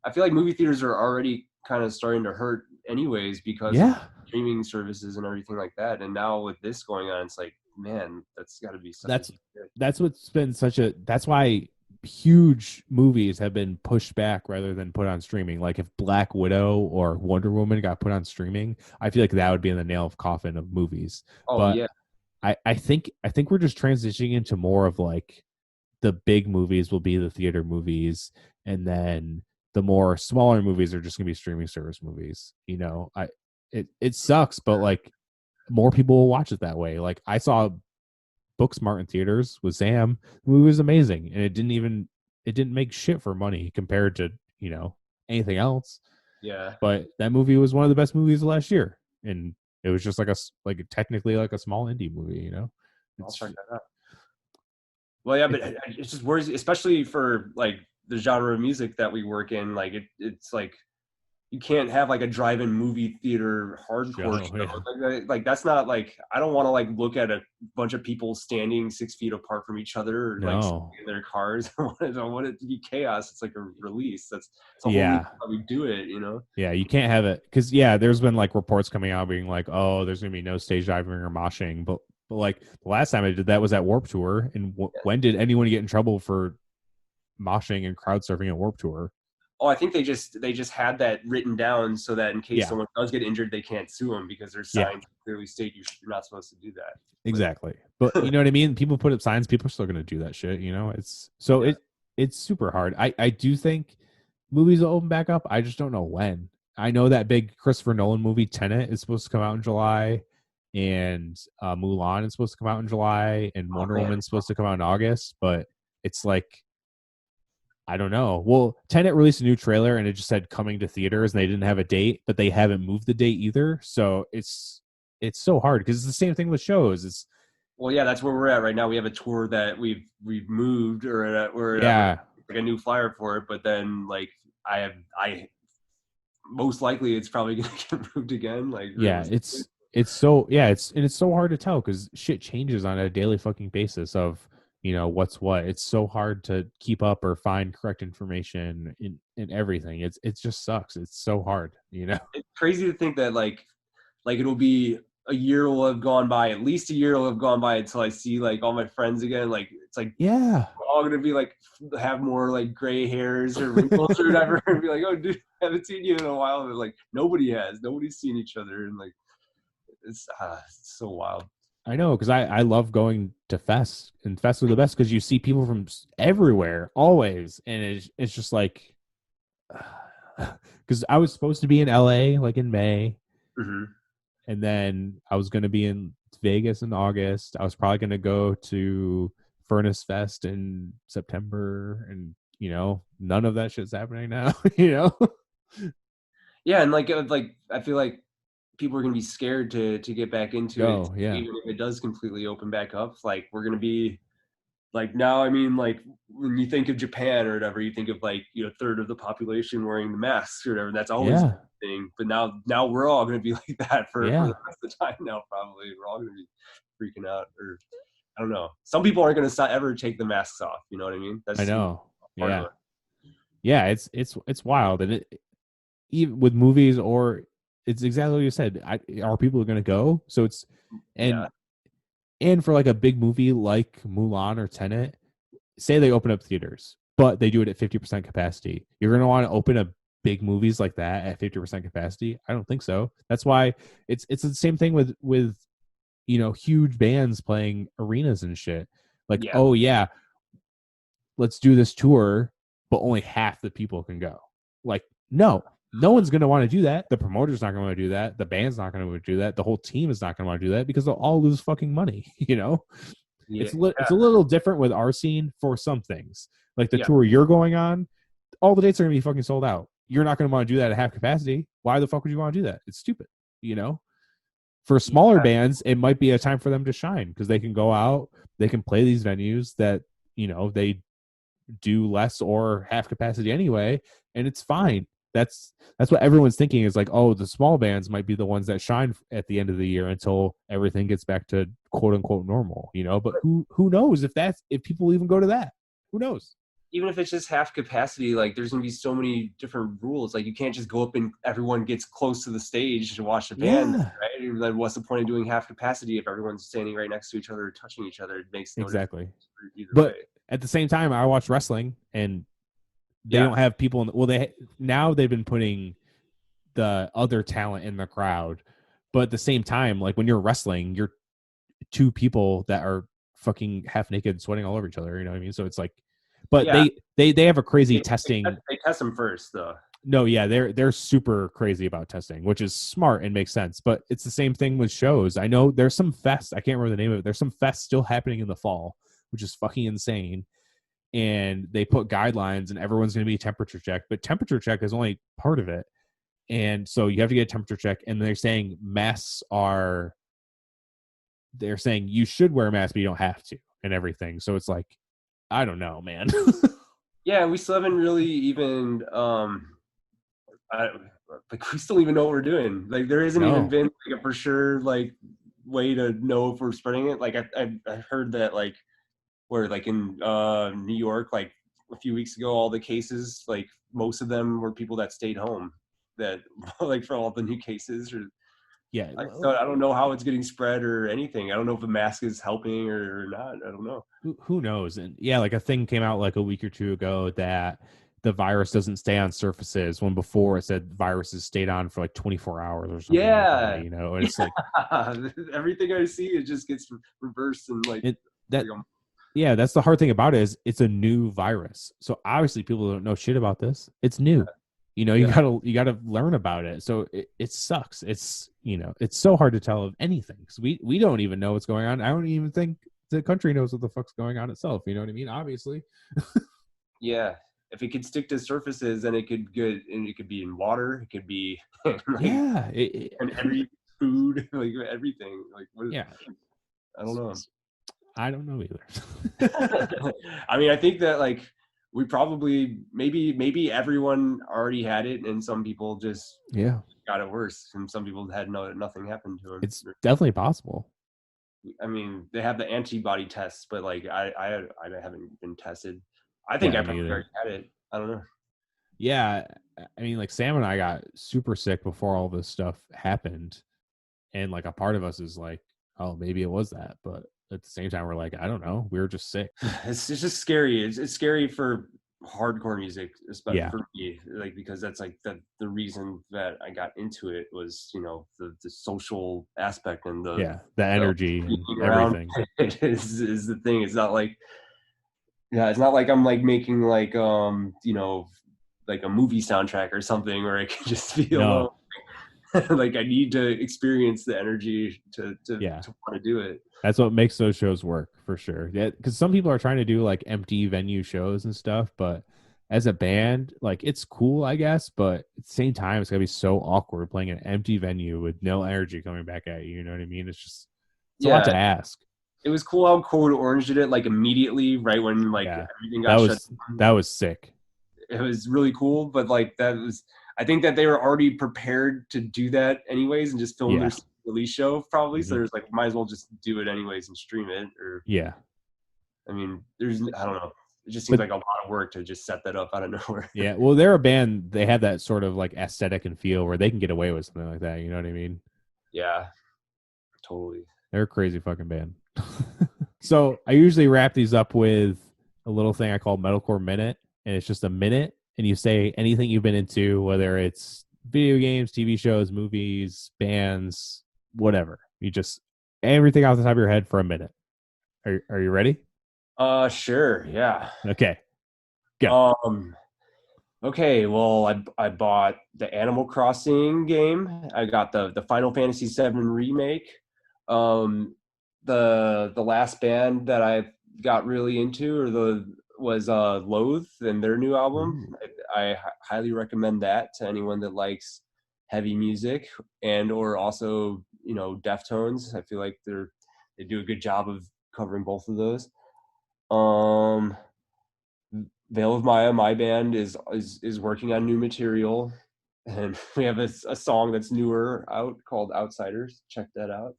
I feel like movie theaters are already kind of starting to hurt anyways because of Yeah, streaming services and everything like that. And now with this going on, it's like, man, that's got to be such a that's huge hit. that's what's been such a. That's why huge movies have been pushed back rather than put on streaming. Like if Black Widow or Wonder Woman got put on streaming, I feel like that would be in the nail of coffin of movies. Oh But yeah, I think we're just transitioning into more of like the big movies will be the theater movies, and then the more smaller movies are just gonna be streaming service movies. It sucks, but like more people will watch it that way. Like I saw Booksmart in theaters with Sam. The movie was amazing, and it didn't make shit for money compared to anything else. yeah. But that movie was one of the best movies of last year, and it was just like technically like a small indie movie. I'll It's check that out. Well, yeah, it, but it's just worries, especially for like the genre of music that we work in. Like it's like you can't have like a drive-in movie theater hardcore show. show. Yeah. Like that's not like I don't want to like look at a bunch of people standing 6 feet apart from each other or like No. in their cars. I want it to be chaos. It's like a release. It's a whole reason Yeah. how we do it. Yeah, you can't have it because there's been like reports coming out being like, oh, there's gonna be no stage diving or moshing, but like the last time I did that was at Warp Tour, and when did anyone get in trouble for moshing and crowd surfing at Warp Tour? Oh, I think they just had that written down so that in case Yeah, someone does get injured, they can't sue them because there's yeah, signs that clearly state you're not supposed to do that. exactly. But you know what I mean? People put up signs, people are still gonna do that shit. It's so Yeah. it's super hard. I do think movies will open back up. I just don't know when. I know that big Christopher Nolan movie Tenet is supposed to come out in July, and Mulan is supposed to come out in July, and Oh Wonder man. Woman's supposed to come out in August. But it's like I don't know. Well, Tenet released a new trailer and it just said coming to theaters, and they didn't have a date, but they haven't moved the date either. So it's so hard because it's the same thing with shows. It's Well, yeah, that's where we're at right now. We have a tour that we've moved, or we're yeah, like a new flyer for it. But then, like, I most likely it's probably gonna get moved again. Like, yeah. realistically. It's so hard to tell because shit changes on a daily fucking basis of what's what. It's so hard to keep up or find correct information in everything. It just sucks. It's so hard. It's crazy to think that like it'll be a year will have gone by, at least a year will have gone by until I see like all my friends again. Like it's like Yeah. we're all gonna be like have more like gray hairs or wrinkles or whatever, and be like, oh dude, I haven't seen you in a while. But like nobody's seen each other, and like it's so wild. I know, because I love going to fests, and fests are the best because you see people from everywhere always, and it's just like, because I was supposed to be in LA like in May, Mm-hmm. and then I was going to be in Vegas in August. I was probably going to go to Furnace Fest in September, and none of that shit's happening now. Yeah, and like I feel like people are gonna be scared to get back into it, Go, yeah, even if it does completely open back up. Like we're gonna be like now. I mean, like when you think of Japan or whatever, you think of like a third of the population wearing the masks or whatever. That's always yeah, been a thing. But now we're all gonna be like that for yeah. the rest of the time. Now probably we're all gonna be freaking out, or I don't know. Some people aren't gonna ever take the masks off. You know what I mean? I That's know, part of yeah, it. yeah. It's wild, and even with movies, or it's exactly what you said. Are people going to go? So it's Yeah, and and for like a big movie like Mulan or Tenet, say they open up theaters, but they do it at 50% capacity. You're going to want to open up big movies like that at 50% capacity? I don't think so. That's why it's the same thing with huge bands playing arenas and shit. Like, yeah, oh yeah, let's do this tour, but only half the people can go. Like, no one's going to want to do that. The promoter's not going to do that. The band's not going to do that. The whole team is not going to want to do that because they'll all lose fucking money. yeah, It's a little different with our scene for some things. Like the yeah, tour you're going on, all the dates are going to be fucking sold out. You're not going to want to do that at half capacity. Why the fuck would you want to do that? It's stupid. For smaller yeah, bands, it might be a time for them to shine because they can go out, they can play these venues that they do less or half capacity anyway, and it's fine. That's what everyone's thinking is like, oh, the small bands might be the ones that shine at the end of the year until everything gets back to quote unquote normal, but who knows if people even go to that? Who knows? even if it's just half capacity, like there's gonna be so many different rules. Like you can't just go up and everyone gets close to the stage to watch the band, Yeah, right? Then what's the point of doing half capacity if everyone's standing right next to each other or touching each other? It makes no difference exactly. either way. But at the same time, I watch wrestling, and they Yeah, don't have people well, now they've been putting the other talent in the crowd, but at the same time, like when you're wrestling, you're two people that are fucking half naked sweating all over each other, you know what I mean? So it's like, but yeah. they have a crazy They, testing. they test them first, though. No, yeah, they're super crazy about testing, which is smart and makes sense. But it's the same thing with shows. I know there's some fest, I can't remember the name of it, there's some fest still happening in the fall, which is fucking insane. And they put guidelines and everyone's going to be temperature checked, but temperature check is only part of it. And so you have to get a temperature check, and they're saying you should wear a mask, but you don't have to, and everything. So it's like, I don't know, man. Yeah, we still haven't really even I, like we still even know what we're doing. Like there isn't even No. been like a for sure like way to know if we're spreading it. Like I heard that like where like in New York like a few weeks ago, all the cases like most of them were people that stayed home. That like for all the new cases or Yeah. so I don't know how it's getting spread or anything. I don't know if the mask is helping or not. I don't know. Who knows? And yeah, like a thing came out like a week or two ago that the virus doesn't stay on surfaces, when before it said viruses stayed on for like 24 hours or something like that, Yeah, and it's like everything I see it just gets reversed and like, it that like yeah, that's the hard thing about it, is it's a new virus. So obviously people don't know shit about this. It's new. You yeah, gotta learn about it. So it sucks. It's so hard to tell of anything because we don't even know what's going on. I don't even think the country knows what the fuck's going on itself. You know what I mean? Obviously. yeah. If it could stick to surfaces, then it could good, and it could be in water. It could be like Yeah. in every food, like everything. Like what? Yeah. I don't know. I don't know either. I mean, I think that like we probably maybe everyone already had it, and some people just Yeah. got it worse, and some people had nothing happened to them. It's definitely possible. I mean, they have the antibody tests, but like I haven't been tested. I think Yeah, I me probably either. already had it. I don't know. Yeah. I mean, like Sam and I got super sick before all this stuff happened. And like a part of us is like, oh, maybe it was that. But at the same time, we're like, I don't know. We were just sick. It's just scary. It's scary for hardcore music, especially Yeah. for me, like, because that's like the reason that I got into it was, you know, the social aspect and The energy and being around everything. it is the thing. It's not like, yeah, it's not like I'm like making like you know, like a movie soundtrack or something where I can just be alone. Like I need to experience the energy to want to do it. That's what makes those shows work for sure. Yeah, because some people are trying to do like empty venue shows and stuff, but as a band, like it's cool, I guess, but at the same time, it's gonna be so awkward playing an empty venue with no energy coming back at you. You know what I mean? It's a lot to ask. It was cool how Code Orange did it like immediately, right when like everything got shut down. That was sick. It was really cool, but like I think that they were already prepared to do that anyways and just film their release show probably. So there's like, might as well just do it anyways and stream it. Or I mean, I don't know. It just seems like a lot of work to just set that up out of nowhere. Yeah, well, they're a band. They have that sort of like aesthetic and feel where they can get away with something like that. You know what I mean? Yeah, totally. They're a crazy fucking band. So I usually wrap these up with a little thing I call Metalcore Minute, and it's just a minute, and you say anything you've been into, whether it's video games, TV shows, movies, bands, whatever. You just everything off the top of your head for a minute. Are you ready? Sure. Yeah. Okay. Go. Okay, well, I bought the Animal Crossing game. I got the Final Fantasy VII remake. The last band that I got really into was Loathe and their new album. I highly recommend that to anyone that likes heavy music and or also, you know, Deftones. I feel like they do a good job of covering both of those. Veil of Maya, my band, is working on new material, and we have a song that's newer out called Outsiders. Check that out.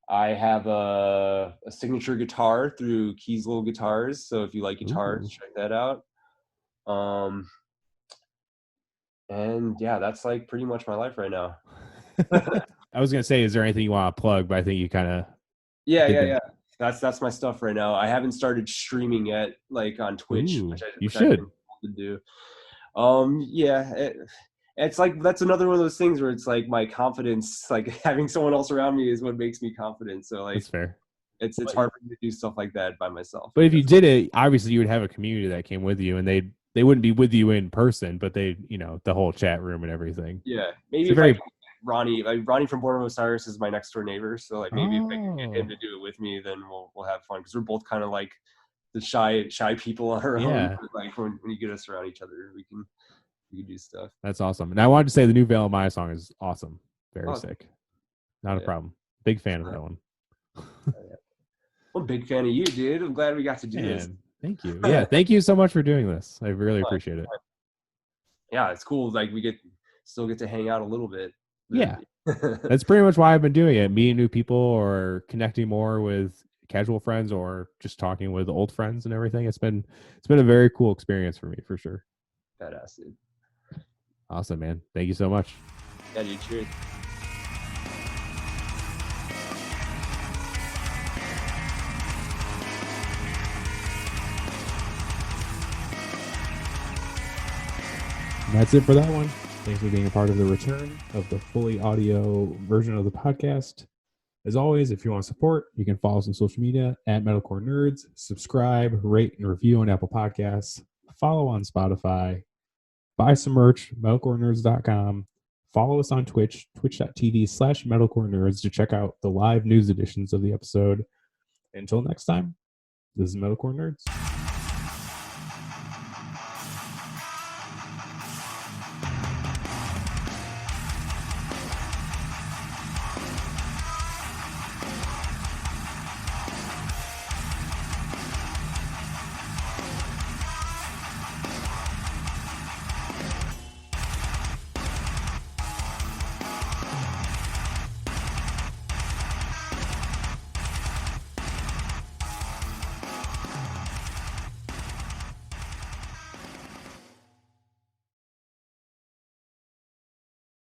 I have a signature guitar through Keys Little Guitars, so if you like guitars, check that out. And yeah, that's like pretty much my life right now. I was gonna say, is there anything you want to plug? But I think you kind of yeah. That's my stuff right now. I haven't started streaming yet, like on Twitch, which you should do. It's like that's another one of those things where it's like my confidence, like having someone else around me is what makes me confident. So like, that's fair. It's hard for me to do stuff like that by myself. But if you did it, obviously you would have a community that came with you, and they wouldn't be with you in person, but they, you know, the whole chat room and everything. Yeah, maybe Ronnie from Born of Osiris is my next door neighbor, so like maybe if I can get him to do it with me, then we'll have fun because we're both kind of like the shy people on our own. Like when you get us around each other, we can do stuff. That's awesome. And I wanted to say the new Veil of Maya song is awesome. Very sick. Not a problem. Big fan of that one. I'm a big fan of you, dude. I'm glad we got to do this. Thank you. Yeah, thank you so much for doing this. I really appreciate it. Yeah, it's cool. Like we still get to hang out a little bit. Yeah. That's pretty much why I've been doing it. Meeting new people or connecting more with casual friends or just talking with old friends and everything. It's been a very cool experience for me, for sure. Badass, dude. Awesome, man. Thank you so much. Yeah, dude. Cheers. And that's it for that one. Thanks for being a part of the return of the fully audio version of the podcast. As always, if you want to support, you can follow us on social media at Metalcore Nerds, subscribe, rate, and review on Apple Podcasts, follow on Spotify, buy some merch, metalcorenerds.com, follow us on Twitch, twitch.tv/metalcorenerds to check out the live news editions of the episode. Until next time, this is Metalcore Nerds.